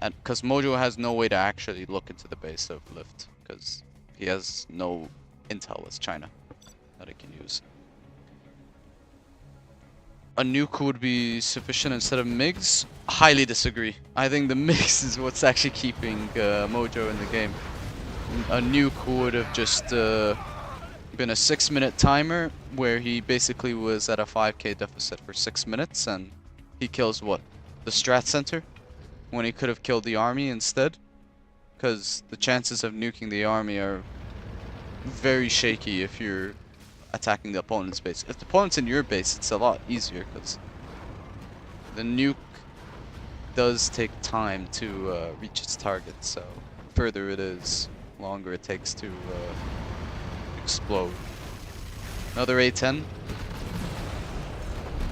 and because Mojo has no way to actually look into the base of Lift, because he has no intel as China that he can use. A nuke would be sufficient instead of MiGs? Highly disagree. I think the MiGs is what's actually keeping Mojo in the game. A nuke would have just been a 6-minute timer where he basically was at a 5k deficit for 6 minutes and he kills what? The strat center? When he could have killed the army instead? Because the chances of nuking the army are very shaky if you're attacking the opponent's base. If the opponent's in your base, it's a lot easier because the nuke does take time to reach its target, so further it is, longer it takes to explode. Another A-10.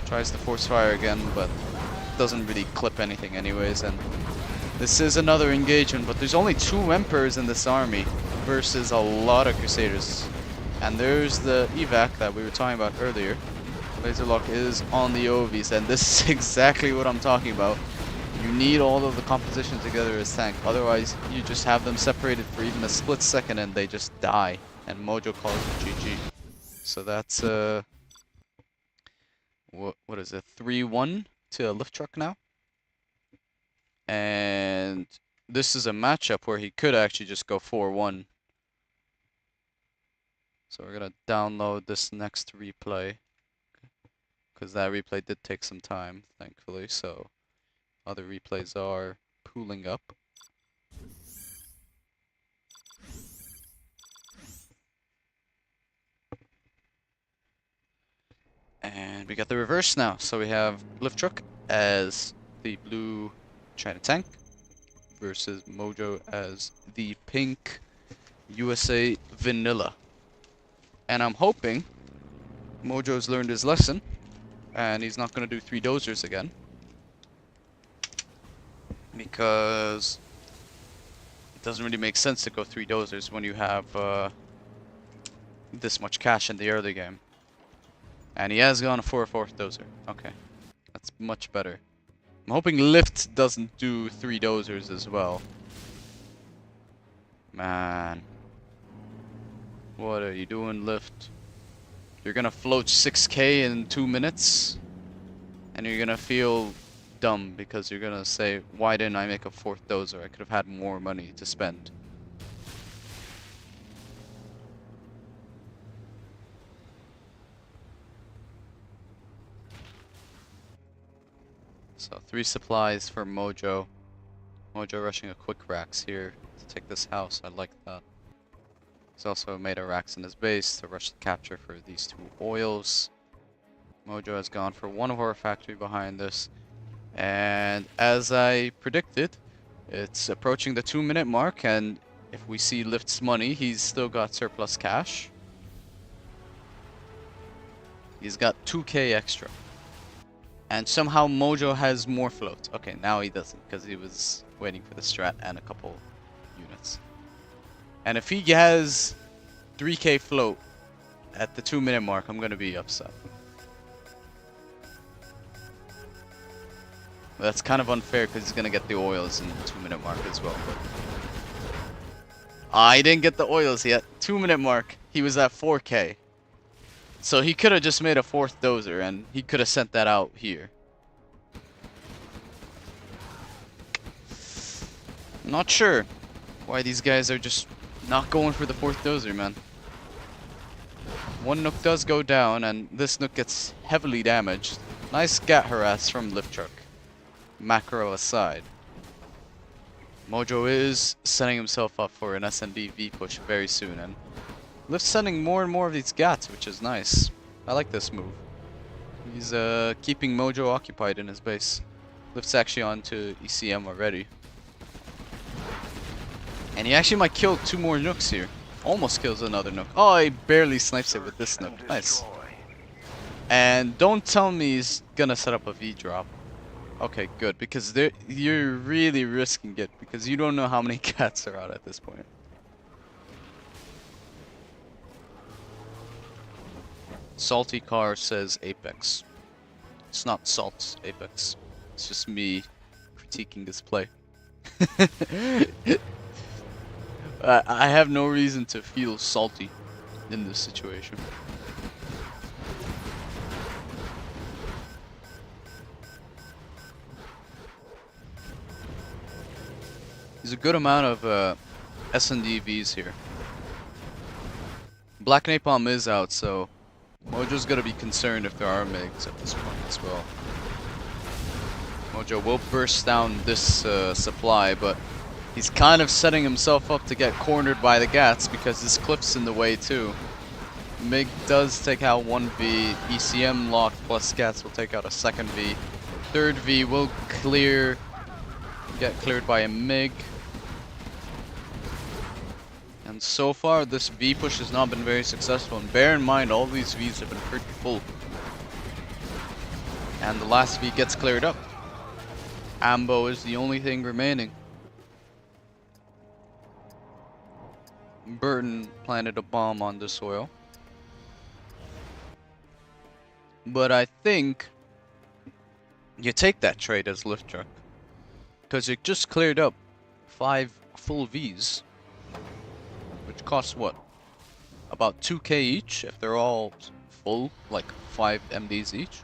Tries to force fire again, but doesn't really clip anything anyways, and this is another engagement, but there's only 2 Emperors in this army versus a lot of Crusaders. And there's the evac that we were talking about earlier. Laserlock is on the OVs, and this is exactly what I'm talking about. You need all of the composition together as tank, otherwise you just have them separated for even a split second and they just die. And Mojo calls it GG. So that's what is it? 3-1 to a lift truck now. And this is a matchup where he could actually just go 4-1. So we're gonna download this next replay because that replay did take some time, thankfully. So other replays are pooling up. And we got the reverse now. So we have lift truck as the blue China tank versus Mojo as the pink USA vanilla. And I'm hoping Mojo's learned his lesson and he's not going to do 3 dozers again. Because it doesn't really make sense to go 3 dozers when you have this much cash in the early game. And he has gone for a 4th dozer. Okay, that's much better. I'm hoping Lift doesn't do 3 dozers as well. Man. What are you doing, Lift? You're gonna float 6k in 2 minutes? And you're gonna feel dumb because you're gonna say, why didn't I make a 4th dozer? I could have had more money to spend. So 3 supplies for Mojo. Mojo rushing a quick racks here to take this house. I like that. He's also made a racks in his base to rush the capture for these 2 oils. Mojo has gone for 1 ore factory behind this. And as I predicted, it's approaching the 2-minute mark, and if we see Lift's money, he's still got surplus cash. He's got 2k extra. And somehow Mojo has more float. Okay, now he doesn't, because he was waiting for the strat and a couple units. And if he has 3k float at the 2-minute mark, I'm going to be upset. That's kind of unfair because he's going to get the oils in the 2-minute mark as well. But he didn't get the oils yet. 2-minute mark, he was at 4k. So he could have just made a 4th dozer and he could have sent that out here. Not sure why these guys are just not going for the 4th dozer, man. 1 nuke does go down and this nuke gets heavily damaged. Nice gat harass from lift truck. Macro aside. Mojo is setting himself up for an SND V push very soon, and Lift's sending more and more of these gats, which is nice. I like this move. He's keeping Mojo occupied in his base. Lift's actually on to ECM already. And he actually might kill 2 more nukes here. Almost kills another nuke. Oh, he barely snipes it with this nuke. Nice. And don't tell me he's gonna set up a V drop. Okay, good, because you're really risking it, because you don't know how many cats are out at this point. Salty Car says Apex. It's not Salt, Apex. It's just me critiquing this play. I have no reason to feel salty in this situation. There's a good amount of S&D Vs here. Black Napalm is out, so Mojo's gonna be concerned if there are MiGs at this point as well. Mojo will burst down this supply, but he's kind of setting himself up to get cornered by the Gats because this cliff's in the way too. MiG does take out one V, ECM lock plus Gats will take out a second V. Third V will get cleared by a MiG. And so far, this V push has not been very successful. And bear in mind, all these Vs have been pretty full. And the last V gets cleared up. Ambo is the only thing remaining. Burton planted a bomb on the soil. But I think you take that trade as lift truck. Because it just cleared up 5 full Vs. Which costs what? About 2k each if they're all full, like 5 MDs each.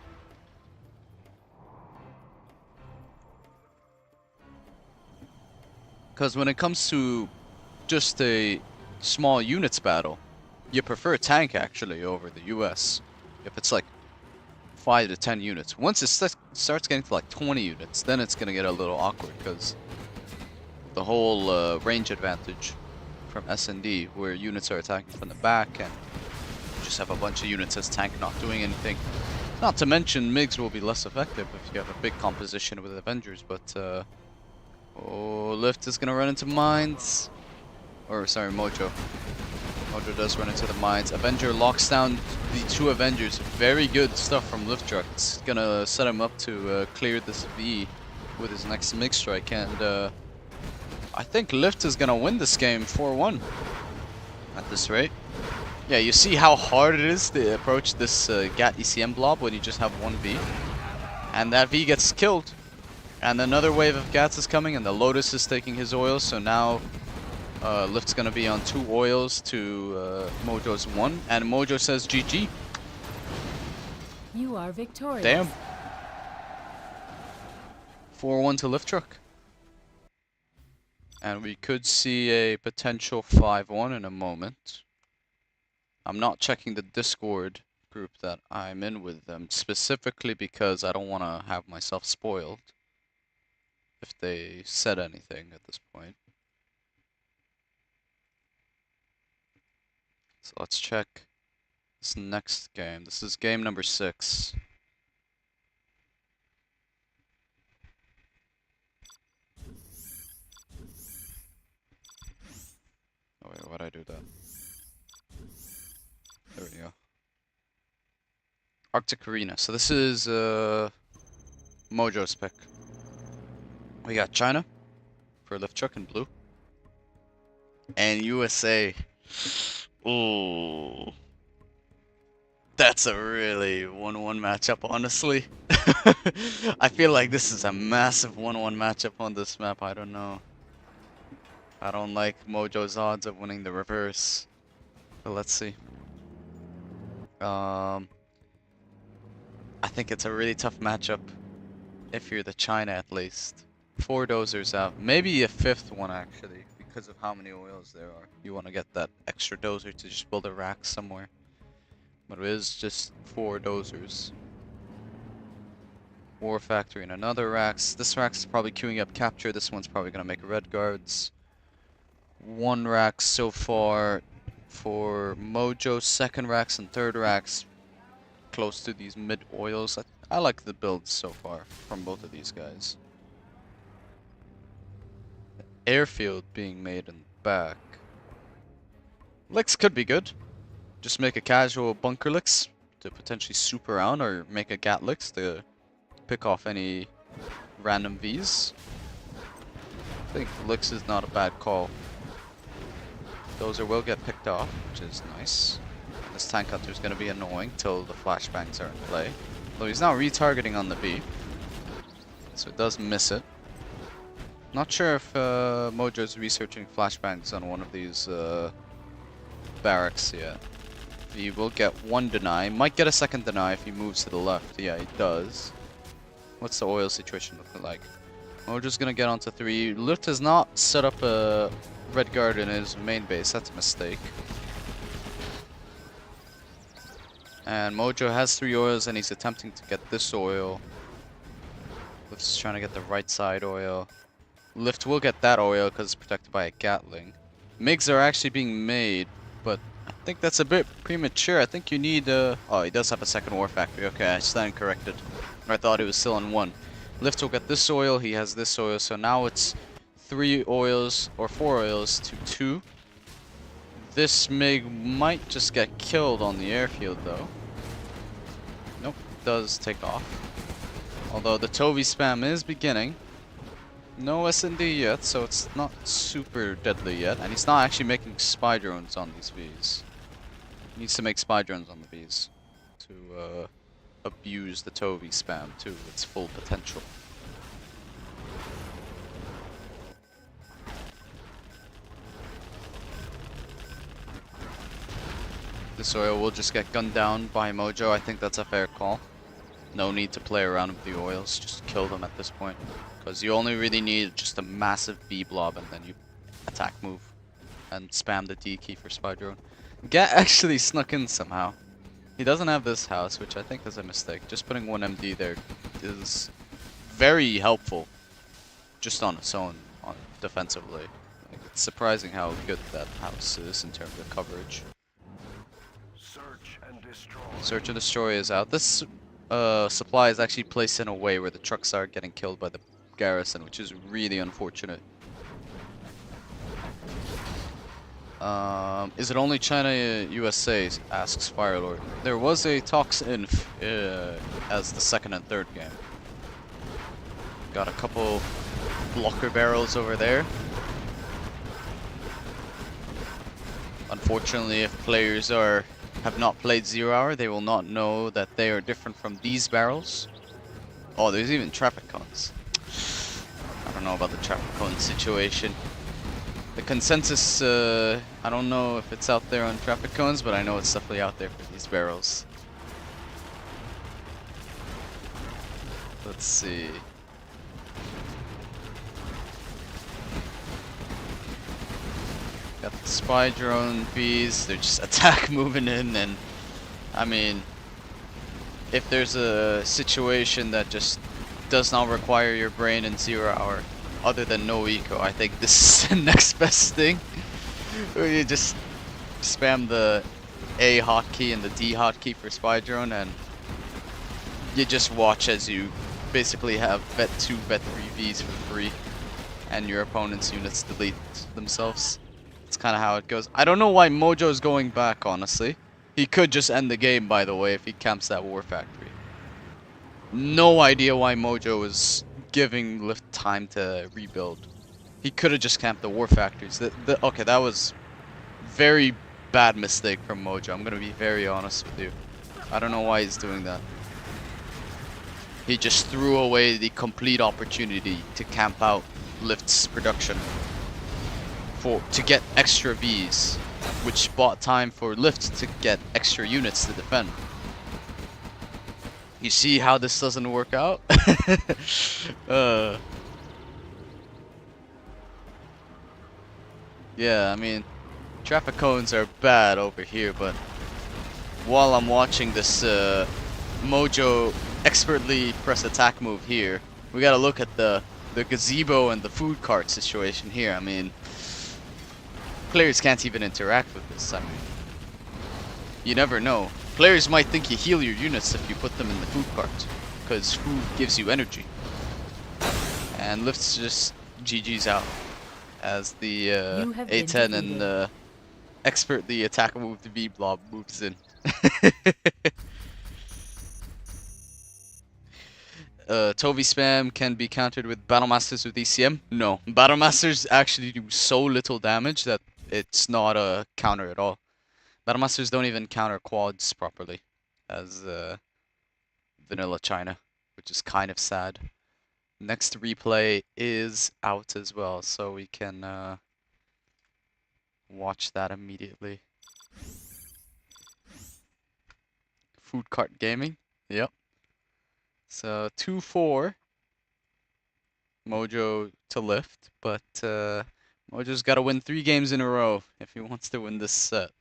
Because when it comes to just a small units battle, you prefer tank actually over the US. If it's like 5 to 10 units. Once it starts getting to like 20 units, then it's gonna get a little awkward because the whole range advantage from S&D, where units are attacking from the back and you just have a bunch of units as tank not doing anything. Not to mention MiGs will be less effective if you have a big composition with Avengers, but oh, Lift is gonna run into mines. Or sorry, Mojo. Mojo does run into the mines. Avenger locks down the 2 Avengers. Very good stuff from Lift Truck. It's gonna set him up to clear this V with his next MiG strike, and I think Lift is gonna win this game 4-1 at this rate. Yeah, you see how hard it is to approach this GAT ECM blob when you just have 1 V. And that V gets killed. And another wave of GATs is coming, and the Lotus is taking his oils, so now Lift's gonna be on 2 oils to Mojo's 1, and Mojo says GG. You are victorious. Damn. 4-1 to Lift Truck. And we could see a potential 5-1 in a moment. I'm not checking the Discord group that I'm in with them, specifically because I don't want to have myself spoiled if they said anything at this point. So let's check this next game. This is game number 6. Oh wait, why'd I do that? There we go. Arctic Arena. So this is Mojo's pick. We got China for Lift Truck in blue. And USA. Ooh. That's a really 1-1 matchup, honestly. I feel like this is a massive 1-1 matchup on this map. I don't know. I don't like Mojo's odds of winning the reverse. But let's see. I think it's a really tough matchup if you're the China at least. 4 dozers out. Maybe a 5th one actually, because of how many oils there are. You want to get that extra dozer to just build a rack somewhere. But it is just 4 dozers. War Factory and another racks. This rack's probably queuing up capture. This one's probably gonna make red guards. 1 rack so far for Mojo. 2nd racks and 3rd racks close to these mid oils. I like the builds so far from both of these guys. Airfield being made in the back. Licks could be good. Just make a casual bunker licks to potentially swoop around, or make a gat licks to pick off any random Vs. I think licks is not a bad call. Dozer will get picked off, which is nice. This tank hunter is going to be annoying till the flashbangs are in play. Though he's now retargeting on the B. so it does miss it. Not sure if Mojo's researching flashbangs on one of these barracks yet. He will get one deny. Might get a second deny if he moves to the left. Yeah, he does. What's the oil situation looking like? Mojo's gonna get onto 3. Lift has not set up a red guard in his main base. That's a mistake. And Mojo has 3 oils and he's attempting to get this oil. Lift's trying to get the right side oil. Lift will get that oil because it's protected by a Gatling. MiGs are actually being made, but I think that's a bit premature. I think you need oh, he does have a second war factory. Okay, I stand corrected. I thought it was still on 1. Lift will get this oil, he has this oil, so now it's 3 oils or 4 oils to 2. This MiG might just get killed on the airfield though. Nope, does take off. Although the Tovi spam is beginning. No S&D yet, so it's not super deadly yet. And he's not actually making spy drones on these Vs. He needs to make spy drones on the Vs to abuse the Tovi spam to its full potential. This oil will just get gunned down by Mojo. I think that's a fair call. No need to play around with the oils, just kill them at this point. Because you only really need just a massive B blob and then you attack move. And spam the D key for spy drone. Get actually snuck in somehow. He doesn't have this house, which I think is a mistake. Just putting 1 MD there is very helpful. Just on its own, defensively. Like, it's surprising how good that house is in terms of coverage. Search and destroy is out. This supply is actually placed in a way where the trucks are getting killed by the garrison, which is really unfortunate. Is it only China, USA? Asks Firelord. There was a Tox Inf as the 2nd and 3rd game. Got a couple blocker barrels over there. Unfortunately, if players have not played 0 Hour, they will not know that they are different from these barrels. Oh, there's even traffic cones. I don't know about the traffic cone situation. The consensus, I don't know if it's out there on traffic cones, but I know it's definitely out there for these barrels. Let's see. Got the spy drone bees, they're just attack moving in, and I mean, if there's a situation that just does not require your brain in 0 Hour, other than no eco, I think this is the next best thing. Where you just spam the A hotkey and the D hotkey for spy drone, and you just watch as you basically have vet 2, vet 3 Vs for free, and your opponent's units delete themselves. That's kind of how it goes. I don't know why Mojo's going back, honestly. He could just end the game, by the way, if he camps that war factory. No idea why Mojo is giving Lift time to rebuild. He could have just camped the war factories. Okay, that was very bad mistake from Mojo. I'm gonna be very honest with you. I don't know why he's doing that. He just threw away the complete opportunity to camp out Lift's production to get extra Vs, which bought time for Lift to get extra units to defend. You see how this doesn't work out? Yeah, I mean, traffic cones are bad over here, but while I'm watching this Mojo expertly press attack move here, we gotta look at the gazebo and the food cart situation here. I mean, players can't even interact with this. I mean, you never know. Players might think you heal your units if you put them in the food cart, because food gives you energy. And Lift's just GG's out as the A10 and expertly attack move the V blob moves in. Tovi spam can be countered with Battlemasters with ECM? No. Battlemasters actually do so little damage that it's not a counter at all. Battlemasters don't even counter quads properly as vanilla China, which is kind of sad. Next replay is out as well, so we can watch that immediately. Food Cart Gaming. Yep. So 2-4. Mojo to lift, but Mojo's got to win 3 games in a row if he wants to win this set.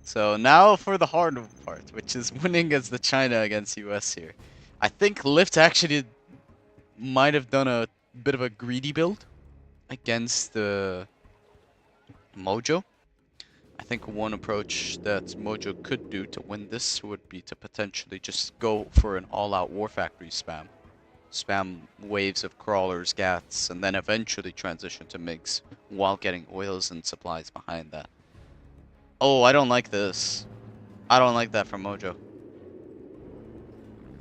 So now for the hard part, which is winning as the China against US here. I think Lift actually might have done a bit of a greedy build against the Mojo. I think one approach that Mojo could do to win this would be to potentially just go for an all-out War Factory spam. Spam waves of crawlers, gats, and then eventually transition to MiGs while getting oils and supplies behind that. Oh, I don't like this. I don't like that from Mojo.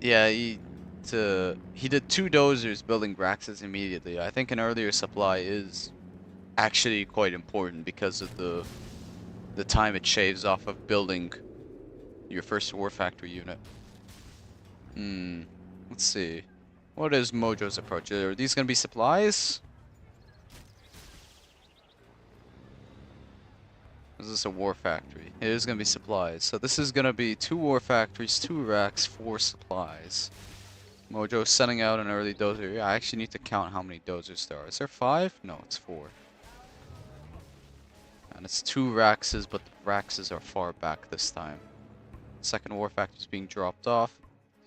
Yeah, he did 2 dozers building Graxes immediately. I think an earlier supply is actually quite important because of the time it shaves off of building your first War Factory unit. Let's see. What is Mojo's approach? Are these going to be supplies? Is this a War Factory? It is going to be supplies. So this is going to be 2 War Factories, 2 racks, 4 supplies. Mojo sending out an early dozer. Yeah, I actually need to count how many dozers there are. Is there 5? No, it's 4. And it's 2 Raxes, but the Raxes are far back this time. Second War Factory is being dropped off.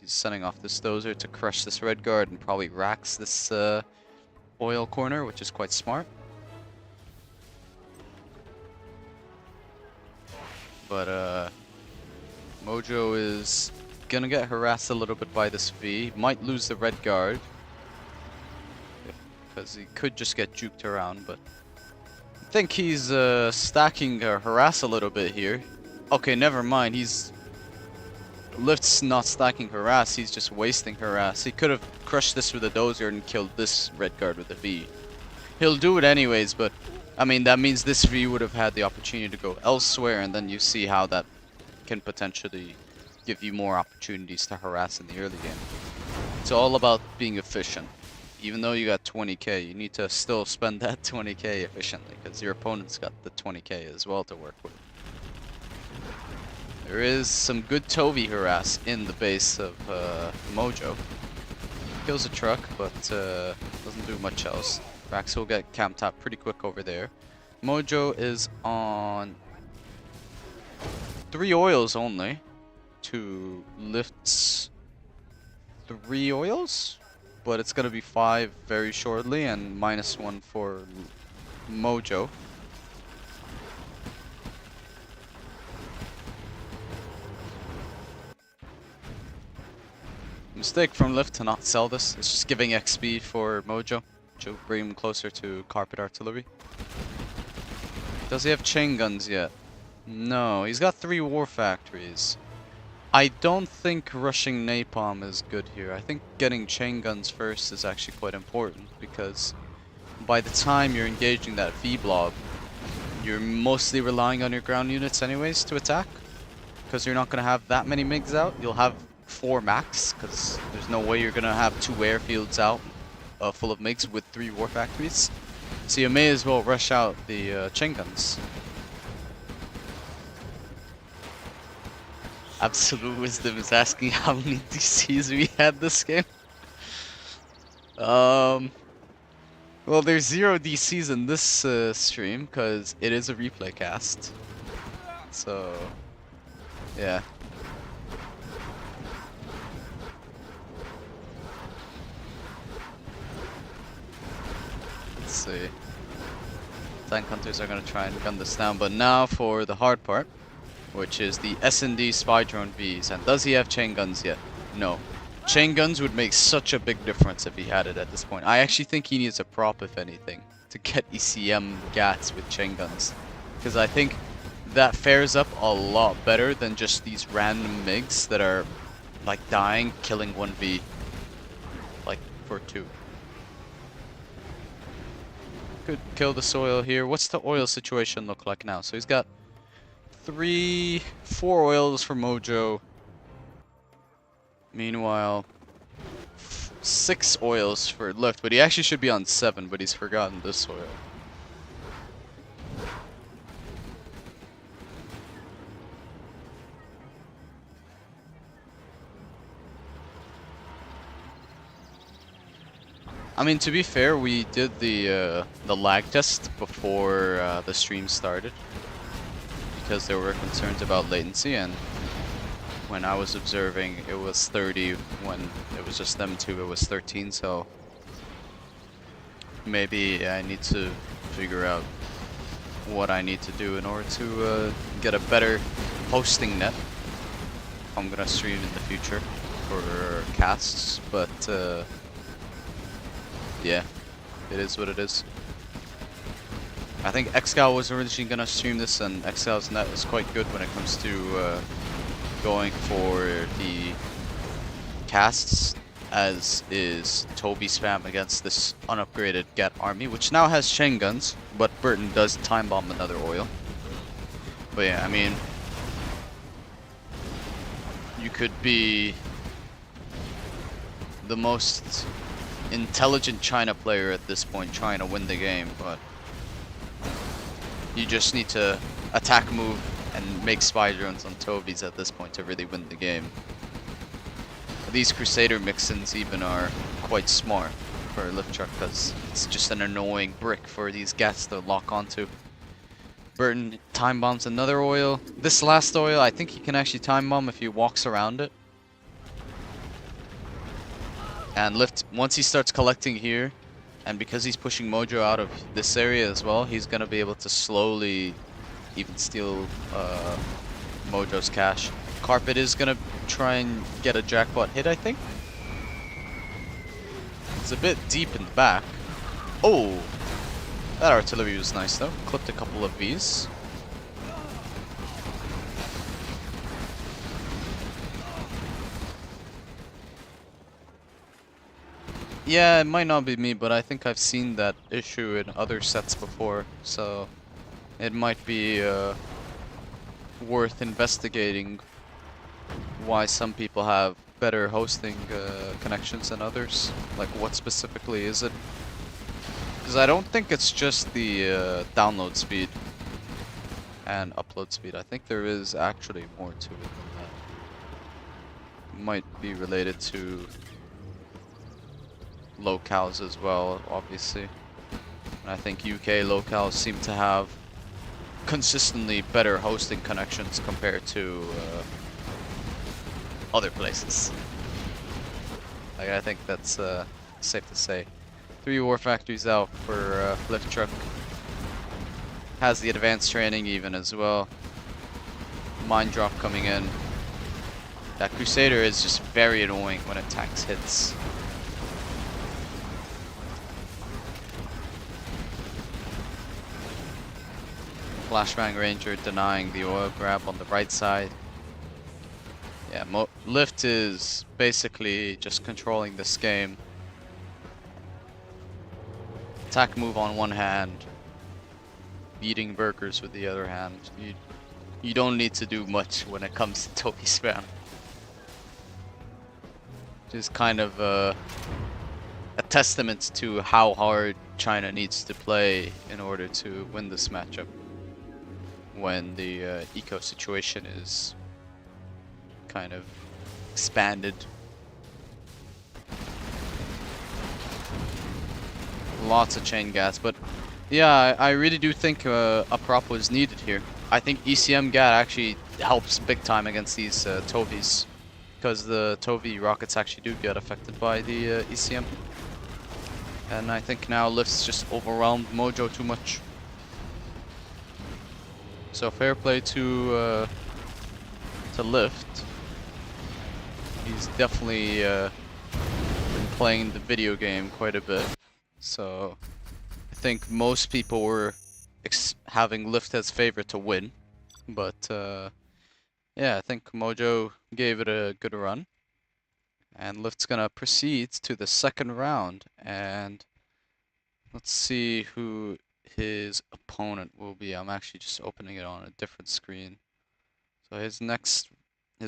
He's sending off this dozer to crush this red guard and probably Rax this oil corner, which is quite smart. But Mojo is gonna get harassed a little bit by this V. Might lose the red guard because he could just get juked around, but I think he's stacking harass a little bit here. Okay, never mind. Lift's not stacking harass, he's just wasting harass. He could have crushed this with a dozer and killed this red guard with a V. He'll do it anyways, but I mean that means this V would have had the opportunity to go elsewhere, and then you see how that can potentially give you more opportunities to harass in the early game. It's all about being efficient. Even though you got 20k, you need to still spend that 20k efficiently, because your opponent's got the 20k as well to work with. There is some good Tovi harass in the base of Mojo. Kills a truck, but doesn't do much else. Rax will get cam tapped pretty quick over there. Mojo is on 3 oils only to Lift's 3 oils, but it's gonna be 5 very shortly and -1 for Mojo. Mistake from Lift to not sell this. It's just giving XP for Mojo to bring him closer to carpet artillery. Does he have chain guns yet? No, he's got 3 war factories. I don't think rushing napalm is good here. I think getting chain guns first is actually quite important, because by the time you're engaging that V-blob, you're mostly relying on your ground units anyways to attack, because you're not going to have that many MiGs out. You'll have 4 max, because there's no way you're going to have 2 airfields out full of MiGs with 3 war factories. So you may as well rush out the chain guns. Absolute Wisdom is asking how many DCs we had this game. Well, there's 0 DCs in this stream because it is a replay cast. So, yeah. Let's see. Tank hunters are gonna try and gun this down, but now for the hard part, which is the S&D spy drone Vs. And does he have chain guns yet? No. Chain guns would make such a big difference if he had it at this point. I actually think he needs a prop, if anything, to get ECM GATs with chain guns, because I think that fares up a lot better than just these random MiGs that are like dying, killing 1V like for 2. Could kill the soil here. What's the oil situation look like now? So he's got 4 oils for Mojo. Meanwhile, 6 oils for lift, but he actually should be on 7, but he's forgotten this oil. I mean, to be fair, we did the lag test before the stream started because there were concerns about latency, and when I was observing, it was 30. When it was just them two, it was 13. So maybe I need to figure out what I need to do in order to get a better hosting net. I'm gonna stream in the future for casts, but yeah, it is what it is. I think Xcal was originally gonna stream this, and Xcal's net is quite good when it comes to going for the casts, as is Toby spam against this unupgraded Gat army, which now has chain guns, but Burton does time bomb another oil. But yeah, I mean, you could be the most intelligent China player at this point trying to win the game, but you just need to attack move and make spy drones on Tobies at this point to really win the game. These Crusader mix-ins even are quite smart for a lift truck because it's just an annoying brick for these Gats to lock onto. Burton time bombs another oil. This last oil, I think he can actually time bomb if he walks around it. And lift, once he starts collecting here, and because he's pushing Mojo out of this area as well, he's gonna be able to slowly even steal Mojo's cash. Carpet is gonna try and get a jackpot hit, I think. It's a bit deep in the back. Oh! That artillery was nice though. Clipped a couple of Vs. Yeah, it might not be me, but I think I've seen that issue in other sets before, so it might be worth investigating why some people have better hosting connections than others. Like, what specifically is it? Because I don't think it's just the download speed and upload speed. I think there is actually more to it than that. Might be related to locales as well, obviously. And I think UK locales seem to have consistently better hosting connections compared to other places. Like, I think that's safe to say. 3 war factories out for lift truck. Has the advanced training even as well. Mine drop coming in. That Crusader is just very annoying when attacks hits. Flashbang Ranger denying the oil grab on the right side. Yeah, Lift is basically just controlling this game. Attack move on one hand, beating burgers with the other hand. You don't need to do much when it comes to Toki spam. Just kind of a testament to how hard China needs to play in order to win this matchup when the eco situation is kind of expanded. Lots of chain gas, but yeah, I really do think a prop was needed here. I think ECM gat actually helps big time against these Tovies, because the Tovi rockets actually do get affected by the ECM. And I think now Lift's just overwhelmed Mojo too much. So fair play to Lift. He's definitely been playing the video game quite a bit. So I think most people were having Lift as favorite to win. But yeah, I think Mojo gave it a good run. And Lift's gonna proceed to the second round. And let's see who his opponent will be. I'm actually just opening it on a different screen. So his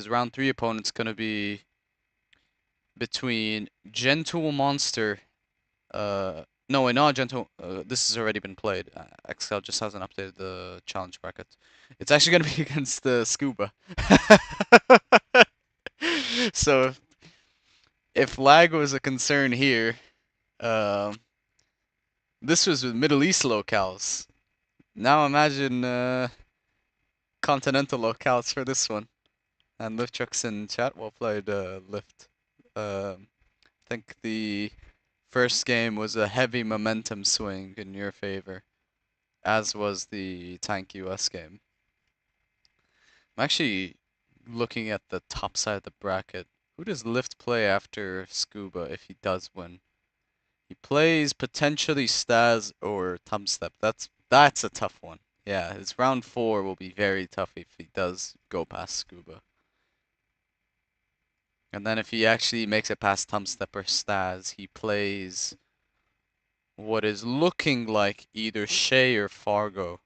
round 3 opponent's gonna be between Gentle Monster. No, wait, not Gentle. This has already been played. XL just hasn't updated the challenge bracket. It's actually gonna be against the Scuba. So if lag was a concern here, um, this was with Middle East locales. Now imagine continental locales for this one. And Lift Trucks in chat, well played, Lift. I think the first game was a heavy momentum swing in your favor, as was the Tank US game. I'm actually looking at the top side of the bracket. Who does Lift play after Scuba if he does win? He plays potentially Staz or Thumbstep. That's a tough one. Yeah, his round 4 will be very tough if he does go past Scuba. And then if he actually makes it past Thumbstep or Staz, he plays what is looking like either Shay or Fargo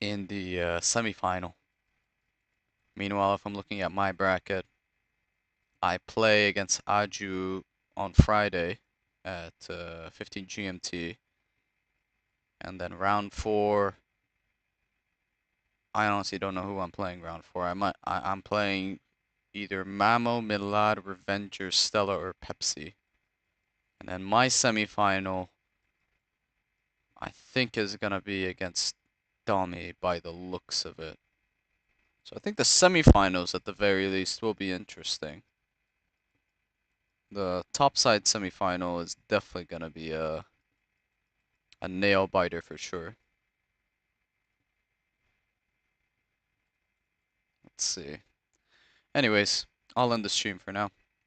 in the semifinal. Meanwhile, if I'm looking at my bracket, I play against Aju on Friday at 15 GMT. And then round 4, I honestly don't know who I'm playing round 4. I'm playing either Mamo, Milad, Revenger, Stella, or Pepsi. And then my semifinal, I think, is gonna be against Domi by the looks of it. So I think the semifinals at the very least will be interesting. The topside semifinal is definitely gonna be a nail biter for sure. Let's see. Anyways, I'll end the stream for now.